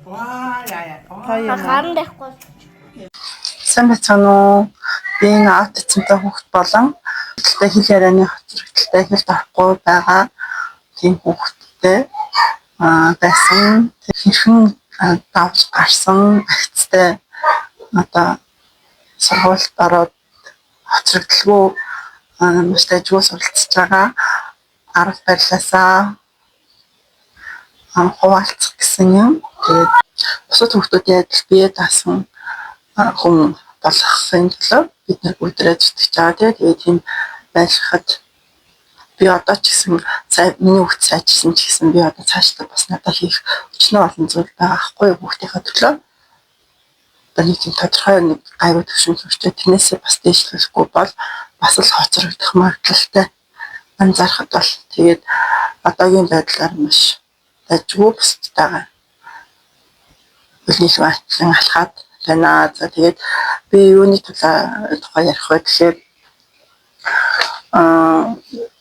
Хаан байхгүй. Сайн байна уу? Би энэ аутизмтай хүүхэд болон хэлтэй хэл ярианы хоцрогдолтой хэл дарахгүй байгаа тийм хүүхэдтэй байсан. Хэрхэн давж гарсан агцтай одоо сургуульд ороод хоцрогдолгүй мужтайжгүй суралцж байгаа. Арга барилаасаа хуваалцах гэсэн юм. Тэгээд бусад хүүхдүүдийн адил бие даасан хүн болохын тулд бид нар бүгдээ зүтгэж байгаа. Тэгээд тийм байхад би одоо ч гэсэн миний хүүхд сайжирсан ч гэсэн би одоо цаашдаа бас надад хийх өчнөө олон зүйл байгаа хгүй хүүхдийнхээ төлөө. Одоо нэг тийм тодорхой нэг гайвуу төвшин төрчөө тэрнээсээ бас дээшлэхгүй бол бас л хоцрогдох магадлалтай анзаархад бол тэгээд одоогийн байдлаар маш дайггүй бусдтайгаа үлнийх батлан алхаад байна. За тэгээд би юуны тухай ярих вэ гэхээр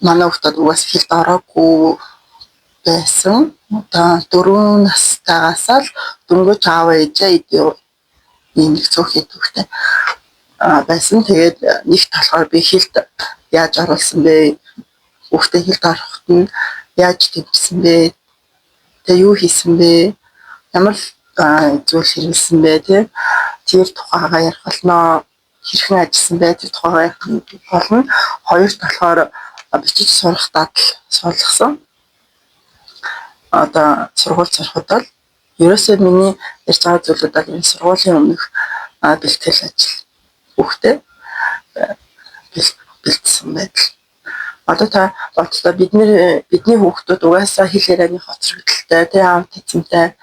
манай хүүхдүүд угаас хэлд ороогүй байсан. Одоо 4 настайгаас л дөнгөж аав ээжээ идэх нэг цөөхий төвхтэй байсан. Тэгээд нэгт болохоор би хэлд яаж оруулсан бэ? Хүүхдээ хэлд ороход нь яаж төвчсөн бэ? Тэгээ юу хийсэн бэ? Ямар зүйл хэрэгэлсэн бэ? Тэр тухайгаа ярих болно. Хэрхэн ажилласан бэ? Тэр тухайгаа ярих болно. Хоёрт болохоор бичиж сурах дадал суулгасан. Одоо сургууль сурахад бол ерөөсөө миний ярьж байгаа зүйлүүд бол энэ сургуулийн өмнөх бэлтгэл ажил хүүхдээ бэлдсэн байдал. Одоо та бодлоо бидний хүүхдүүд угаасаа хэл ярианы хоцрогдолтой, аутизмтай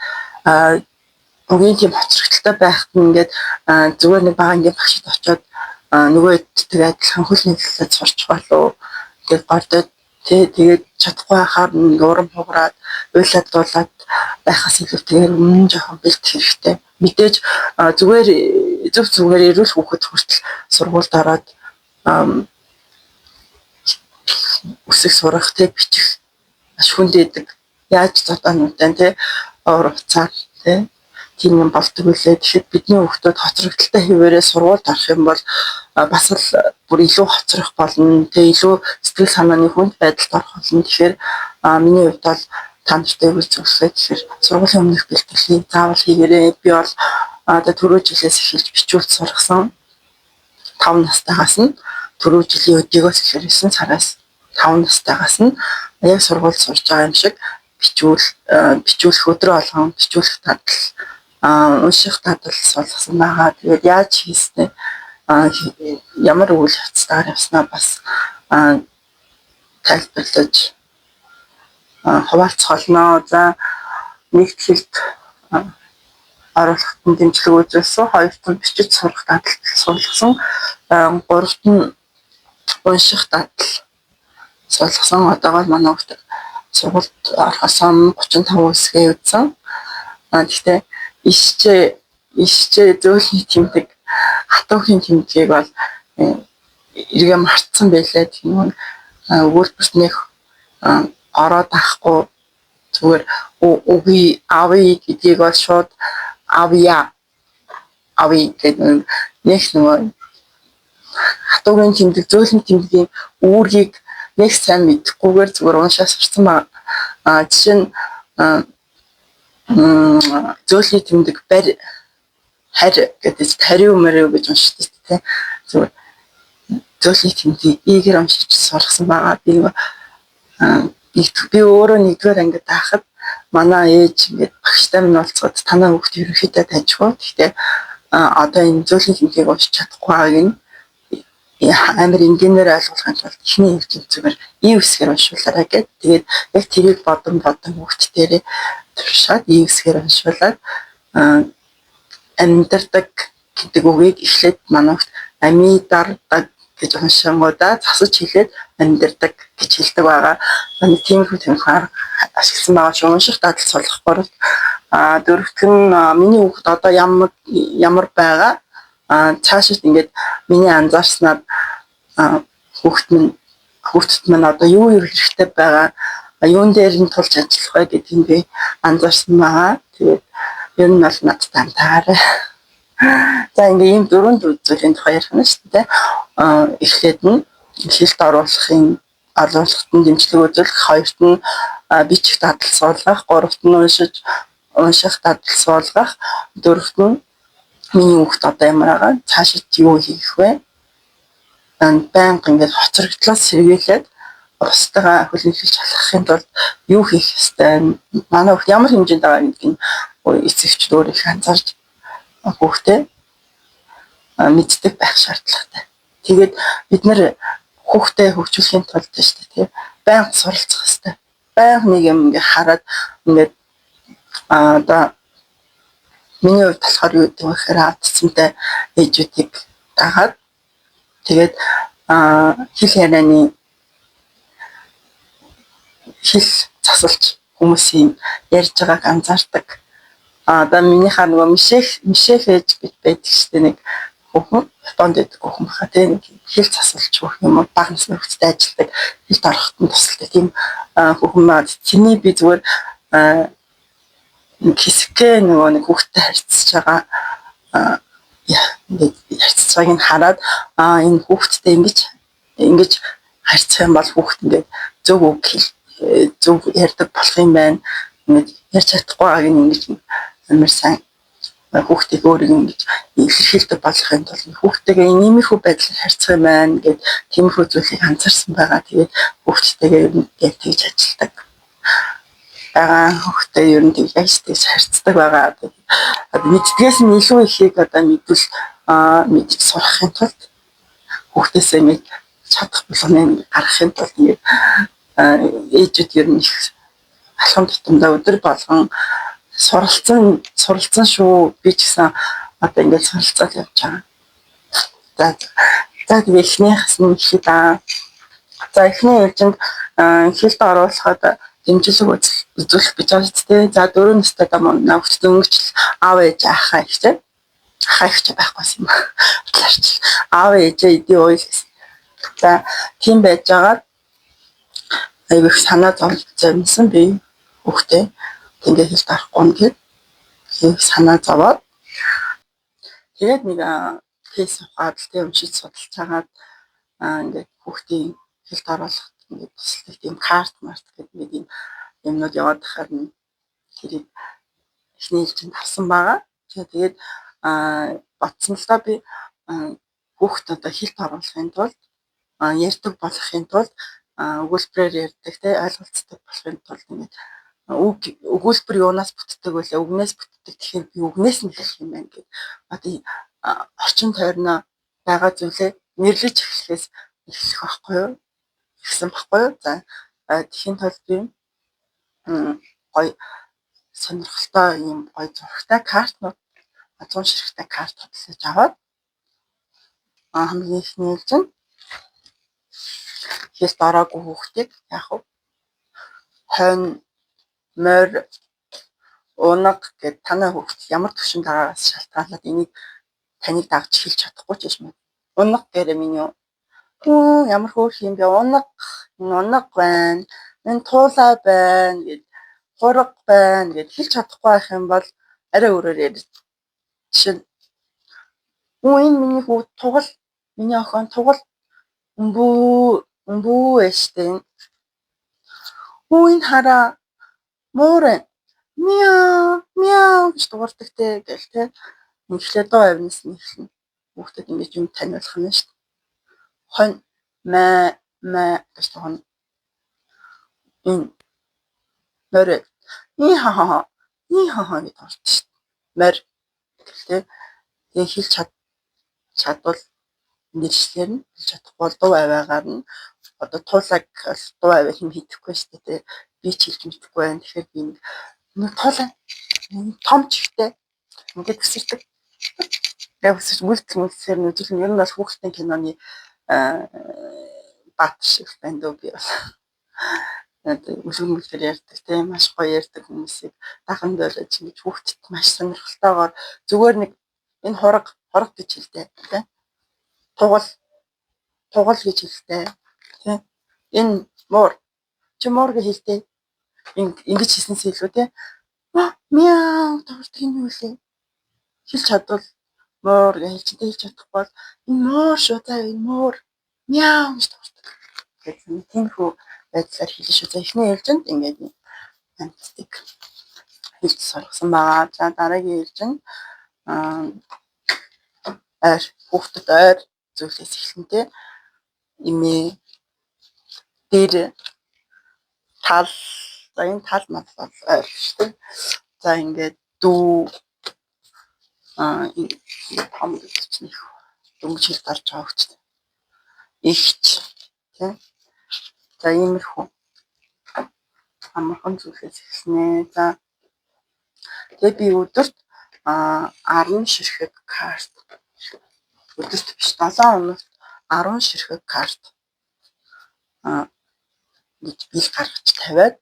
үгийн тийм хоцрогдолтой байхад ингээд зүгээр нэг бага ингээд багшд очиод нөгөөд тэгээ адилхан хөл нэглэлээд сурч болов. Тэгээд гордод тэгээд чадахгүй хахаар урам хугараад уйлаад дуулаад байхаас илүүтэйгээр өмнө жоохон бэлдэх хэрэгтэй. Мэдээж зүгээр эрүүл хүүхэд хүртэл сургуульд ороод үсэг сурах бичих маш хүндээдэг. Яаж зодоонуудтай уур уцаар тийм юм болдог үлээ. Тэгэхэд бидний хүүхдүүд хоцрогдолтой хэвээрээ сургуульд орох юм бол бас л бүр илүү хоцрох болно. Тэгээ илүү сэтгэл санааны хүнд байдалд орох болно. Тэгэхээр миний хувьд бол та нартай үйл зөвлөхөө гэхээр сургуулийн өмнөх бэлтгэлийг заавал хийгээрэй. Би бол одоо түрүү жилээс эхэлж бичүүлж сургасан. 5 настайгаас нь түрүү жилийн өдийгөөс гэхээр 9 сараас 5 настайгаас нь яг сургууль сурж байгаа юм шиг бичүүлэх өдрөө болгон бичүүлэх дадал унших дадал суулгасан байгаа. Тэгээд яаж хийснэ ямар үйл явцаар явснаа бас тайлбарлаж хуваалцах болно. За нэгт хэлд оруулахад нь дэмжлэг үзүүлсэн, хоёрт нь бичиж сурах дадал суулгасан, гуравт нь унших дадал суулгасан. Одоогоор манай хүүхд сургуульд орохоос өмнө 35 үсгээ үзсэн. Гэхдээ ишчээ зөөлний тэмдэг хатуухийн тэмдгийг бол эргээ мартсан байлаа. Тийм өгүүлбэрт нэг ороод авахгүй зүгээр үгүй ави гэдгийг бол шууд авья гэдэг нэг хатуугийн тэмдэг зөөлний тэмдгийн үүргийг нэг сайн мэдэхгүйгээр зүгээр уншаа сурсан байна. Жишээ нь зөөлний тэмдэг харь гэдэг хариу мөрөө гэж уншдаг тийм. Зүгээр зөөлний тэмдгийг ийгээр уншиж сургасан байгаа. Би өөрөө нэгдүгээр ангид байхад манай ээж ингээд багштай минь уулзгаад танаа хүүхд ерөнхийдөө тажгүй. Гэхдээ одоо энэ зөөлний тэмдгийг уншиж чадахгүй байгааг нь амар энгийнээр ойлгуулахын тулд ихний хэмжээнд зүгээр үсгээр уншуулаарай гэд. Тэгээд яг тэрийг бодон хүүхдтэрээ туршаад үсгээр уншуулаад амьдардаг гэдэг үгийг эхлээд манай хүүхд амьдардаг гэж уншингуудаа засаж хэлээд амьдардаг гэж хэлдэг байгаа. Тиймэрхүү ашигласан байгаа шүү. Унших дадал суулгах гуравт. Дөрөвт нь миний хүүхд одоо ямар байгаа цаашид ингээд миний анзаарснаар хүүхдэд маань одоо юу хэрэгтэй байгаа юун дээр нь тулж ажиллах вэ гэдгийг би анзаарсан байгаа. Тэгээд Ер нь бол надтай таарай. За ингээ ийм дөрвөн зүйлийн тухай ярих нь шүү дээ. Эхлээд нь хэлд оруулахын дэмжлэг үзүүлэх, хоёрт нь бичих дадал суулгах, гуравт нь унших дадал суулгах, дөрөвт нь миний хүүхд одоо ямар байгаа, цаашид юу хийх вэ? Байнга ингээд хоцрогдлоос сэргийлээд бусдаа хүлэмжлүүлж халахын тулд юу хийх ёстой? Манай хүүхд ямар хэмжээнд байгаа гэдгийг эцэгчд өөр их анзаарч хүүхдээ мэддэг байх шаардлагатай. Тэгээд бид нэр хүүхдээ хөгжүүлэхийн тулд шүү дээ, байнга суралцах хэрэгтэй. Байнга нэг юм ингээ хараад ингээд одоо миний хувьд болохоор юу гэдэг вэ гэхээр автцантай ээжүүдийг дагаад тэгээд хэл ярианы хэл засалж хүмүүсийн ярьж байгааг анзаардаг. Одоо минийхаа нөгөө мишэх ээж гэж байдаг шүү дээ, нэг хүүхэн Японд байдаг хүүхэн баха тийм хэл засалж өгөх юм уу, бага насны хүүхдэд ажилладаг, хэлд ороход нь тусалдаг тийм хүүхэн маа. Тэрний би зүгээр хэсгээ нөгөө нэг хүүхдтэй харьцаж байгаа ингээд харьцаж байгааг нь хараад энэ хүүхдтэй ингэж харьцах юм бол хүүхд ингээд зөв үг зөв ярьдаг болох юм байна. Ингээд ярьж чадахгүй байгааг нь ингэж амар сайн хүүхдийг өөрийг ингэж илэрхийлдэг болгохын тулд хүүхдтэйгээ иймэрхүү байдлаар харьцах юм байна гэд тиймэрхүү зүйлийг анзаарсан байгаа. Тэгээд хүүхдтэйгээ ер нь яг тэгж ажилладаг. Хүүхдээ ер нь тэгж харьцдаг байгаа. Мэддгээс нь илүү ихийг одоо мэдвэл мэдж сурахын тулд хүүхдээсээ мэд чадах болгоныг гаргахын тулд ингээд ээжүүд ер нь их алхам тутамдаа өдөр болгон суралцсан шүү. Би ч гэсэн одоо ингээд суралцаад явж байгаа. За тэгээ эхнийхээс нь ихэд за эхний ээлжинд хэлд оруулахад дэмжлэг үзүүлэх гэж байгаа ч тийм. За 4 настай манай хүүхд дөнгөж аав ээж ахаа ихтэй. Ахаа ихтэй байхгүй юм ба. Батлаарч аав ээжээ идэв уу гэсэн. За тийм байж байгаа. Айгүйх санаа зовж замсан би хүүхдээ ингээ хэлд арахгүй нэгэд санаа зовоод тэгээд нэг кейс ухаад тийм уншиж судалж хагаад ингээд хүүхдийн хэлд оруулахад ингээд туслах тийм карт гэдэг нэг юмнууд яваад тахаар нь тэрийг эхний ээлжинд авсан байгаа. Тэгээд бодсон л доо би хүүхд одоо хэлд оруулахын тулд ярьдаг болохын тулд өгүүлбэрээр ярьдаг те ойлголцдог болохын тулд ингээд өгүүлбэр юунаас бүтдэг вэ? Үгнээс бүтдэг. Тэгэхээр би үгнээс нь хэлэх юм байна гэдэг. Одоо орчин тойрноо байгаа зүйлээ нэрлэж эхлэхээс эхлэх байхгүй юу? Ихсэн байхгүй юу? За тэхийн тулд би гоё сонирхолтой юм гоё зурагтай картнууд 100 ширхтээ карт хөтлөж аваад хамгийн ихний ээлжинд хэлд ороогүй хүүхдийг яг хав хойно морь унаг гэд танай хүүхд ямар төвшөнд байгаагаас шалтгаалаад энийг таныг дагж хэлж чадахгүй ч юм. Унаг гэрэ миний ямар хөөх юм бэ? Унаг байна. Энэ туулаа байна гэд хураг байна гэд хэлж чадахгүй байх юм бол арай өөрөөр ярьж жишээ нь энэ миний хүүхд тугал, миний охин тугал өмбүү эштэй. Энэ хараа муурэ мяу гэж дуурдаг те гэл те. Инглээ доо авнаас нь эхэлнэ. Хүүхдэд ингэж юм таниулах нь шүү дээ. Хонь мэ гэж тохно. Энэ морь и хаа гэж орч шүү дээ. Морь гэл те. Тэгээ хэлж чадвал нэршлэр нь хэлж чадахгүй дуу аваагаар нь одоо туулаг дуу аваа хэм хийхгүй шүү дээ. Би ч хэлж мэдэхгүй байна. Тэгэхээр би нэг туулаа том чихтэй ингээд өсөрдөг. Яг өсөж үлдсээр нь үзүүлэн ер нь бол хүүхдийн киноны бат шиг байна дөө би бол. Үлгэр ярьдаг тийм маш гоё ярьдаг хүмүүсийг дахан дөрөж ингэж хүүхдэд маш сонирхолтойгоор зүгээр нэг энэ хураг гэж хэлдэг тийм. Тугал гэж хэлдэг тийм. Энэ муур гэж хэлдэг. Ингэж хийсэнсээ илүү тийм. мяу тавардаг юм юу лээ. Хэлж чадвал муур гэж хэлж чадахгүй бол энэ муур шүү за энэ муур мяу гэж тавардаг. Гэсэн тиймэрхүү байдлаар хэлж шүү. За эхний ээлжинд ингээд амтдаг хэлж сургасан байгаа. За дараагийн ээлжинд ойр хүүхдэд ойр зүйлээс эхлэнтэй имээ дээр тал за энэ тал мал бол ойр шүү дээ. За ингээд дүү том гэж нэг дөнгөж хэл гарч байгаа хөчтэй. Игч тийм. За иймэрхүү амархан зүйлээс эхэлнэ. За тэгээ би өдөрт 10 ширхэг карт өдөрт биш 7 хоногт 10 ширхэг карт гэж бил гаргаж тавиад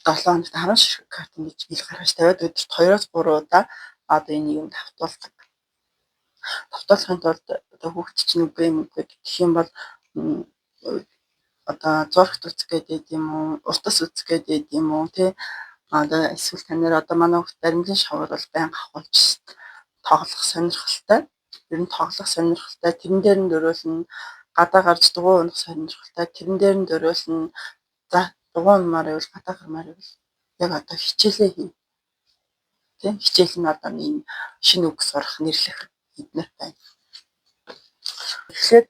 7 хоногт 10 ширхэг карт гэж бил гаргаж тавиад өдөрт 2-3 удаа одоо энийг юм давтуулдаг. Давтуулахын тулд одоо хүүхд чинь үгүй юм гэх юм бол одоо зурагт үзэх гэдэг юм уу, утас үзэх гэдэг юм уу тий. Одоо эсвэл танаар одоо манай хүүхд баримлын шавар бол байнга авахулж тоглох сонирхолтой. Ер нь тоглох сонирхолтой. Тэрэн дээр нь дөрөөлнө гадаа гарч дугуй унах сонирхолтой. Тэрэн дээр нь дөрөөлнө за дугуй унмаар байвал гадаа гармаар байвал яг одоо хичээлээ хий. Тэ хичээл нь одоо энэ шинэ үг сурах нэрлэх эднэр байна. Тэгэхээр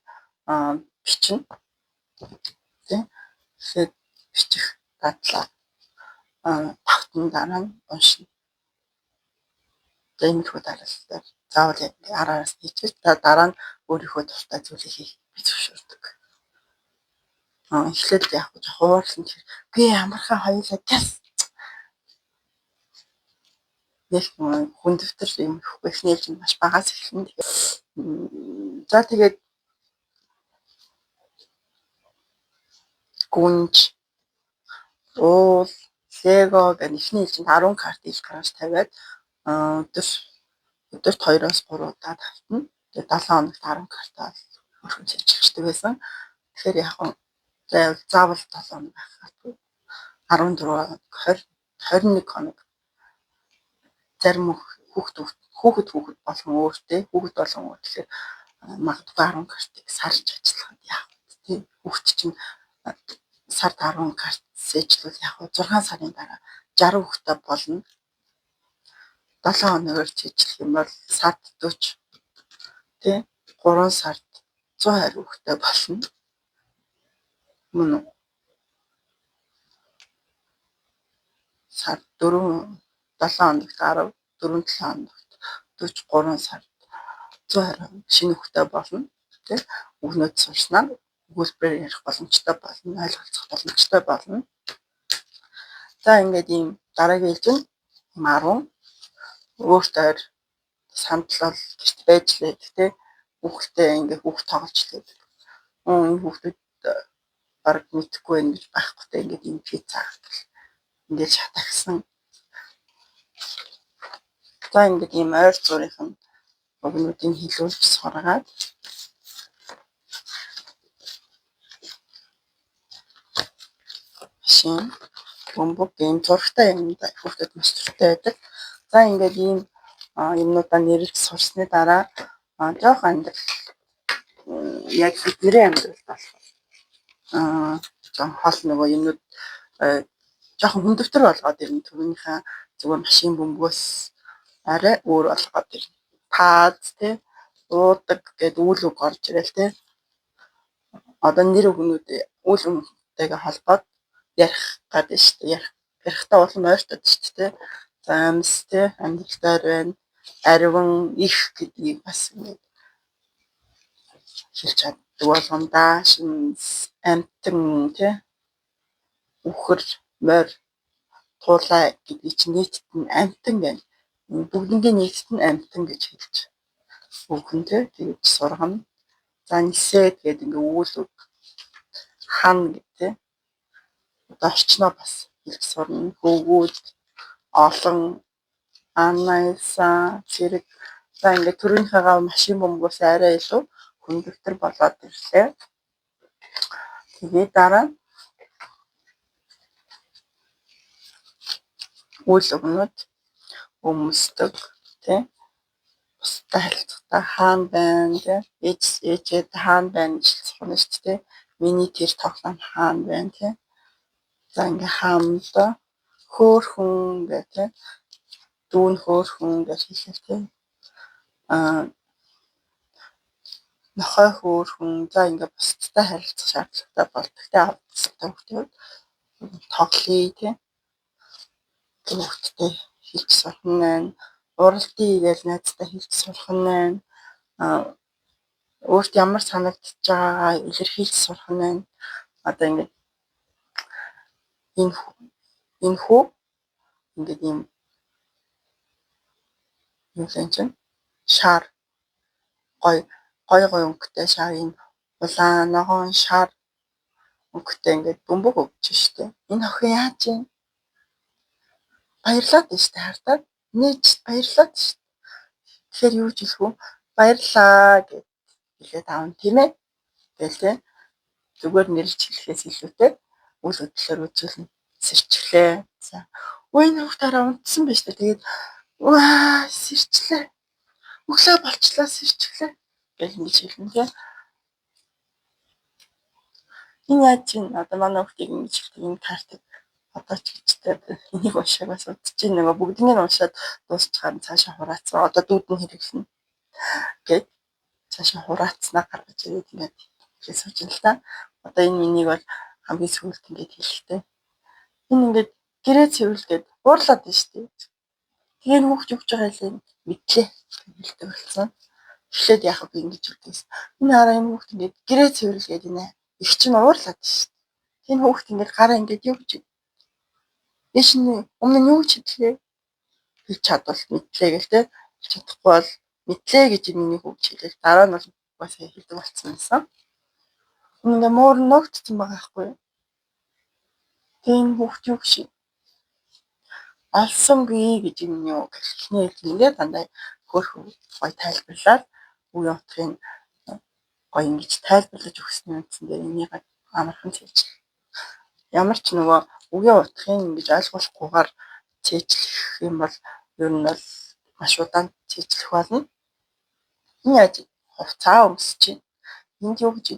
бичнэ. Тэ тэгэхээр бичих дадлаа багтан дараа нь уншина. Иймэрхүү дараалалаар заавал яг араараас хийчихэж дараа нь өөрийнхөө дуртай зүйлийг хийх би зөвшөөрдөг. Эхлээд яг хуваарлан би амархан хоёулаа гяс нэг хүн дэвтэр юм ихний ээлж нь маш багаас эхэлнэ. За тэгээд гүнж уул лего гэх ихний ээлжинд 10 карт ил гаргаж тавиад өдөрт 2-3 удаа тавтана. Тэгээд 7 хоногт 10 картаа өрхөн ажиллаждаг байсан. Тэгэхээр яг заавал 7 хоног байхад 14 21 хоног зарим хүүхэд болон өөртөө хүүхэд болон өөр тэгэхээр магадгүй 10 картыг сарж ажиллахад яах вэ тий. Хүүхэд чинь сард 10 карт сэжлүүл яг 6 сарын дараа 60 хүүхэдтэй болно. 7 хоногор чижлэх юм бол сард 40 тий 3 сард 120 хүүхэдтэй болно. Мөн үү? Сард 7 хоногт 10 4-7 хоногт 40 3 сард 120 шинэ хүүхэдтэй болно. Тий өгнөд сурснаар өгүүлбэрээр ярих боломжтой болно, ойлголцох боломжтой болно. За ингээд ийм дараагийн ээлжинд 10 өөртөө сандлал гэрт байж лээ тий хүүхдээ ингээд хүүхд тоглож лээ. Энэ хүүхдүүд баг мэдхгүй байх гэж байхгүй ингээд ийм пицца гэл ингээд шатагсан. За ингээд ийм ойр зургийн өгнүүдийг хилүүлж сургаад шин бомбог ийм зургтай юм да хүүхдэд маш туртай байдаг. За ингээд ийм юмнуудаа нэрлэж сурсны дараа жоох амьдрал яг бидний амьдрал болох хол нөгөө юмнууд жоохон хүндэвтэр болгоод ирнэ. Түрүүнийхээ зүгээр машин бөмбөгөөс арай өөр болгоод ирнэ. Таад тий уудаг гэдэг үйл үг орж ирэл тий. Одоо нэр өгнүүд үйл үнэтэйгээ холбоод ярих гэдэг шүү дээ. Ярихтаа улам ойртод шүү дээ. За амьс тий амьдралтай байна. Ариван их гэдгийг бас ингэж хэлж чаддаг болгондаа шинэ амтан тий үхэр морь туулай гэдгийг чинь нийтэд нь амтан байна. Бүгднгийн нийтэд нь амтан гэж хэлж өгөн тий тэгж сургана. За нисээд гэдэг ингээ үйл үг хан гэдэг одоо орчноо бас хэлж сурна. Хөвгүүд олон анайса зэрэг за ингээ түрүүнийхээ машин бөмбөгөөс арай илүү хүндэвтэр болоод ирлээ. Тэгээд дараа үйл өгнүүд өмсдөг тий. Бусдад харилцахдаа хаана байна тий. Ээжээд хаана байна гэж асууна шүү дээ. Миний тэр тоглоом хаана байна тий. За ингээ хаамда хөөхөн гэх тий. Дүүн хөөхөн гэж хэлэх тий. Нохой хөөхөн за ингээ бусдад харилцах шаардлагатай болдог тий. Авцтай хүмүүс тоглоё тий. Хүүхдтэй хэлж сурах нь байна. Уралдаа игээл найзтай хэлж сурах нь байна. Өөрт ямар санагдаж байгаагаа илэрхийлж сурах нь байна. Одоо ингээд энэ хүү ингээд юм лэн чинь шар гой өнгөтэй шар юм улаан ногоон шар өнгөтэй ингээд бөмбөг өгч штэ. Энэ охин яаж юм? Баярлаад штэ хардаад нээж баярлаад штэ. Тэгэхээр юу ч хэлэх үү? Баярлаа гэж хэлээд аав тийм ээ. Тэгэл тийм. Зүгээр нэрлж хэлэхээс илүүтэй үйл хөдлөлөөр үзүүлнэ. Сэрчлээ. За. Өө энэ хүүхдээрээ унтсан байж таа. Тэгээд ваа сэрчлээ. Өглөө болчлаа сэрчлээ. Гэл ингэж хэлнэ тийм. Энэ яаж чинь одоо манай хүүхдийг ингэж хэлдэг энэ картыг одоо ч гэжтэй энийг уншаагаас удаж нөгөө бүгднийг нь уншаад дуусчихаар цаашаа хураацсан. Одоо дүүдэн хэрэглэнэ. Гэт цаашаа хураацснаа гаргаж ирээд ингээд хэлж сууж ин л та. Одоо энэ минийг бол хамгийн сүүлд ингээд хэлэлтэй. Энэ ингээд гэрээ цэвэрлгээд уурлаад байна шүү дээ. Тэгээ хүүхд өгч байгаа хэлээ мэдлээ хэлдэг болсон. Эхлээд яах вэ ингэж үгдээс. Энэ хараа энэ хүүхд ингээд гэрээ цэвэрлгээд инэ. Их чинь уурлаад байна шүү дээ. Энэ хүүхд ингээд гараа ингээд юу гэж яш нь өмнө нь юу гэж хэлээ хэлж чадвал мэдлээ гэл те хэлж чадахгүй бол мэдлээ гэж миний хүүхд хэлээ. Дараа нь бол бас хэлдэг болсон юмсан. Ингээ муур ногдсон байгаа байхгүй юу? Тэгээ энэ хүүхд юу гэж алсангүй гэж юм юу гэхнээ хэлнэ дандаа хөөхөн гой тайлбарлаад үе утгын гой ингэж тайлбарлаж өгсөн юмсан дээр энийг амархан хэлж. Ямар ч нөгөө үгийн утгын ингэж ойлгуулахгүйгээр цээжлэх юм бол ер нь бол маш удаан цээжлэх болно. Энэ яаж хувцаа өмсөж чинь энд юу гэж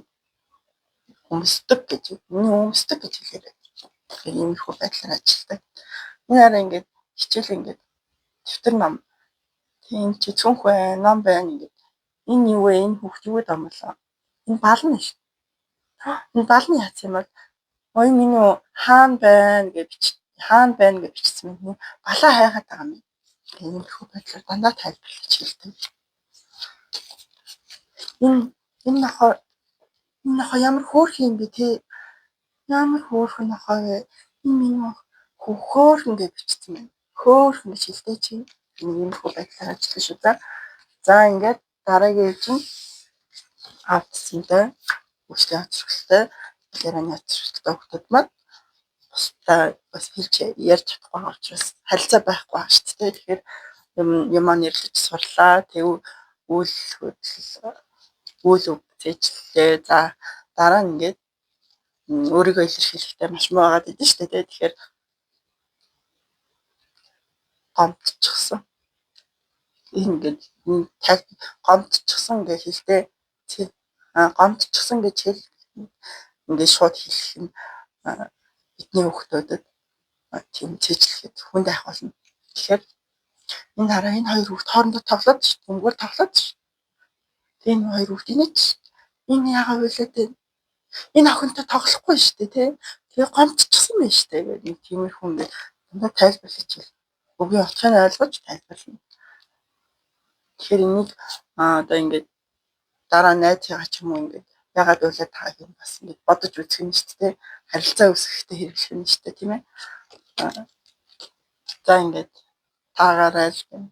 өмсдөг гэж өмсдөг гэж хэлээрэй. Тэгэхээр ийм их байдлаар ажилладаг. Энэ хараа ингээд хичээл ингээд дэвтэр ном тийм чи цүнх бай, ном байна ингээд энэ юу вэ? Энэ хүүхд юу гэдэг юм болоо? Энэ бална шүү. Энэ балны яц юм бол ой миний хаана байна гэж хаана байна гэж бичсэн юм. Балаа хайгаад байгаа юм. Тийм их байдлаар дандаа тайлбарлаж хэлдэг. Энэ нохоо ямар хөөрхөн юм бэ те? Ямар хөөрхөн нохоо вэ? Энэ миний хөөхөн гэж бичсэн байна. Хөөхөн гэж хэлдэг чи. Ийм их байдлаар ажиллах шүү да. За ингээд дараагийн чинь автсантай үстэй ачралтай лераны ачралтай хүмүүс маань бусдаа бас хэлж ярьж чадахгүй учраас харилцаа байхгүй байгаа шүү дээ. Тэгэхээр юмаа нэрлэж сурлаа. Тэг үйл зээжлээ. За дараа нь ингээд өөрийгөө илэрхийлэхдээ маш муу байгаад идэв шүү дээ. Тэгэхээр гомдчихсон. Ингээд гомдчихсон гэж хэлдэг. Гомдчихсон гэж хэл ингээд шууд хэлэх нь бидний хүүхдүүдэд тийм цэжлэхэд хүнд айх болно. Тэгэхээр энэ хараа энэ хоёр хүүхд хоорондоо тоглоод шүү. Өмгөр тоглоод шүү. Тэгээ энэ хоёр хүүхд энэ яагаад үлээд байна? Энэ охинтой тоглохгүй шүү дээ тий. Тэгээ гомдчихсон байна шүү дээ гэдэг нэг тиймэрхүү ингээд дандаа тайлбарлаж хэл. Өгийн утгыг ойлгож тайлбарлана. Тэгэхээр энийг одоо ингээд дараа найзыгаа ч юм уу ингээд ягаад үлээд таах юм бас ингээд бодож үзэх юм шүү дээ. Харилцаа үүсгэхдээ хэрэглэх юм шүү дээ тийм ээ. За ингээд таагаарай л гэнэ.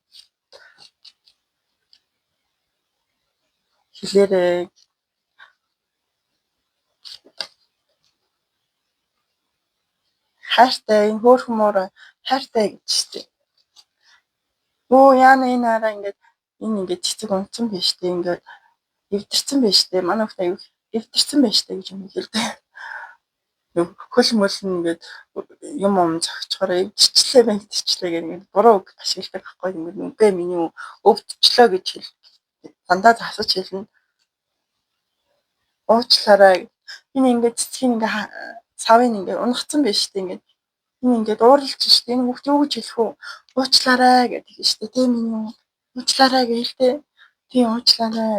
Хэлээрэй. Хайртай энэ хөөрхөн муур хайртай гэж штэ. Оо яана энэ хараа ингээд энэ ингээд цэцэг унтсан биш штэ ингээд эвдэрсэн биш штэ. Манай хүүхд аюу эвдэрсэн биш штэ гэж юм хэлдэг. хөл мөлн ингээд юм зогчхороо гिचлээ байна гिचлээ гэх ингээд буруу үг ашигладаг байхгүй юм үгүй миний өвдчлөө гэж хэл дандаа засаж хэлнэ уучлаарай энэ ингээд цэцгийн ингээд савын ингээд унагцсан байж тээ ингээд энэ ингээд уурлж штэ энэ хүүхд юу гэж хэлэх үү уучлаарай гэдэг штэ тийм миний уучлаарай гэлтэй тийм уучлаарай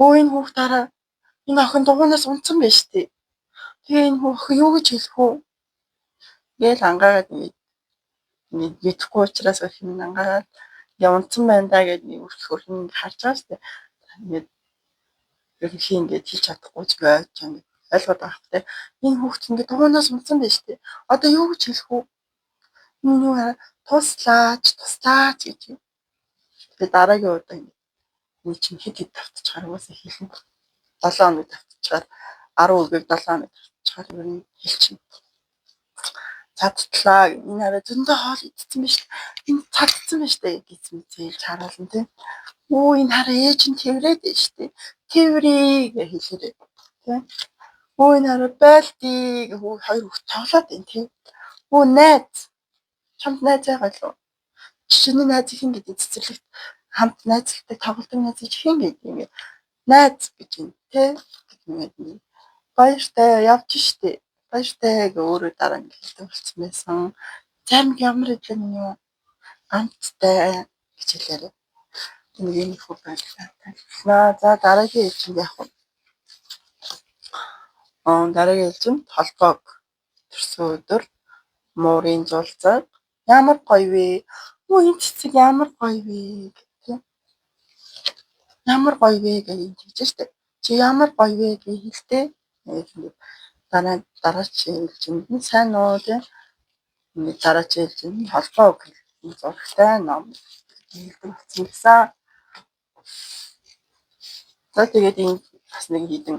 өө энэ хүүхдаараа энэ охин дугуйнаас унтсан байж тээ тэгээ энэ хүүхд юу гэж хэлэх үү гээл ангаагаад ингээд мэдхгүй учраас охин ангаагаад явцсан байна да гэж нэг өрхөн харж байгаа штэ ингээд ерөнхий ингээд хэлж чадахгүй ч байж ингээд ойлгоод байгаа хэрэг. Энэ хүүхд ингээд дугуйнаас унтсан байж тээ. Одоо юу гэж хэлэх үү? Миний туслаач гэж. Тэгээ дараагийн удаа ингээд чинь хэд давтаж гаргаас хэлнэ. 7 хоног давтчихаар 10 үгийг 7 хоног давтчихаар ер нь хэлчихнэ. Цадтлаа энэ арай зөндөө хоол идсэн биш. Энэ цадцсан байж тээ гэсэн зээлж харуулна тийм. Оо энэ хараа ээж нь тэрвэрэд байж тээ. Тэрвэрээ гэж хэлээрээ. Тийм. Өө энэ хараа байлтыг хоёр хүүхд тоглоод байна тийм. Өө найз. Чамд найз байгаа лу. Чиний найз хин гэдэг цэцэрлэгт хамт найзлалтай тоглодог найз хин гэдэг юм. Найз гэж юм тийм. Баяртай явж штэ. Баяртай гэ өөрөө дараа нь хэлдэг болсон байсан. Замг ямар идлээ минь юу? Амттай гэж хэлээрээ. Нэг юм их байлаа. За дараагийн хэлцэн яах вэ? Дараагийн хэлцэн толгойг төрсөн өдөр муурын зулцаг ямар гоё вэ? Оо энэ цэцэг ямар гоё вэ гэх. Ямар гоё вэ гэж хэлж штэ. Чи ямар гоё вэ гэж хэлтэй. Дараач хэлцэн сайн уу тийм. Дараач хэлцэн толгойг зургтай ном хэлсэн. За тэгээд энэ бас нэг хідэн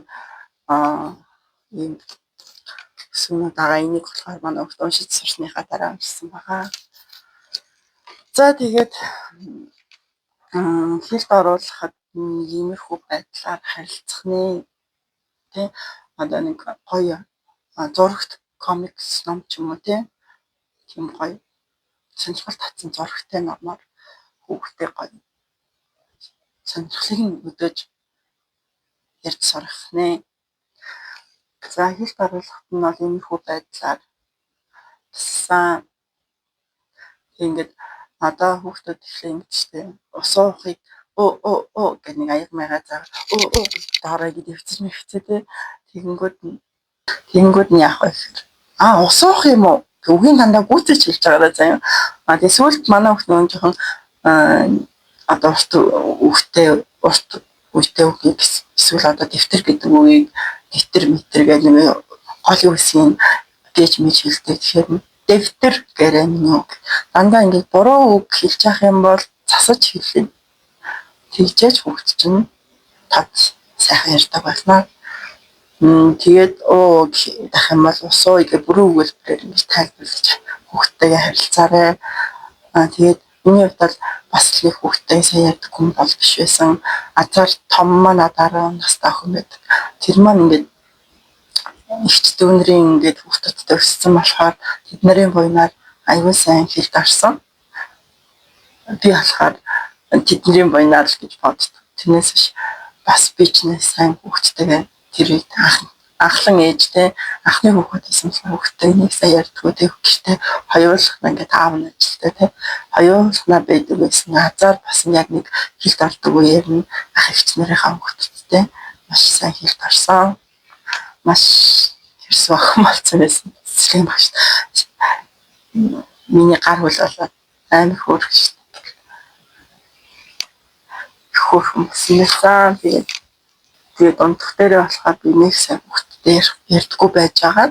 ийм сүмүүд байгаа энийг болохоор манай хөлт уншиж сурсныхаа дараа уншсан байгаа. За тэгээд хэлд оруулахад иймэрхүү байдлаар харилцах нэ. Тэ одоо нэг гоё зурагт комикс ном ч юм уу тийм гоё сонирхол татсан зурагтай номоор хүүхдээ гоё сонирхлыг нь өдөөж ярьж сурах нэ. За хэлд оруулахад нь бол иймэрхүү байдлаар туссан. Ингээд одоо хүүхдүүд ихлэ ингэжтэй ус уухыг оо гэх нэг аяг маягаа заа доорой гэж өвчж мэвчээ тэ тэгэнгүүт нь яах вэ гэхээр ус уух юм уу үгийн дандаа гүйцэж хэлж байгаараа заяа. Тэгээ сүүлд манай хүүхд нэг жоохон одоо урт үедээ үгийг эсвэл одоо дэвтэр гэдэг үгийг дэвтэр гэдэг нэг гол юу гэсэн гэж мэдж хэлдэг. Тэгэхээр дэвтэр гэрээ минь дандаа ингээд буруу үг хэлж явах юм бол засаж хэлнэ. Тэгжээж хүүхд чинь тав сайхан ярьдаг болно. Тэгээд дах юм бол усуу гэдэг бүрэн өгүүлбэрээр ингэж тайлбарлаж хүүхдтэйгээ харилцаарай. Тэгээд миний хувьд бол бас л их хүүхдтэй сайн ярьдаг хүн бол биш байсан. Азар том маань 10 настай охин байдаг. Тэр маань ингээд ихч дүүнэрийн ингээд хүүхдүүдтэй өссөн болохоор тэдний буйнаар аюул сайн хэлд орсон. Би болохоор тэдний буйнаар л гэж боддог. Тэрнээс биш бас би ч нэг сайн хүүхдтэйгээ тэр үед анхлан ээжтэй анхны хүүхэд байсан хүүхдтэй нэг сайн ярьдгүү тэг гэртээ хоёулах ингээд аав нь ажилтай тэг хоёулахна байдаг гэсэн азар бас яг нэг хэлд ордог үеэр нь ах эгчнэрийнхээ хүүхдтэй маш сайн хэлд орсон. Маш хэрсэн охин болсон байсан. Цэцлэн багш. Миний гар хөл болоод амар хөөрх шүү дээ. Хөөрхөн байсан. Тэгээд унтах дээрээ болохоор би нэг сайн хүүхдтэй ярьдаггүй байж байгаа.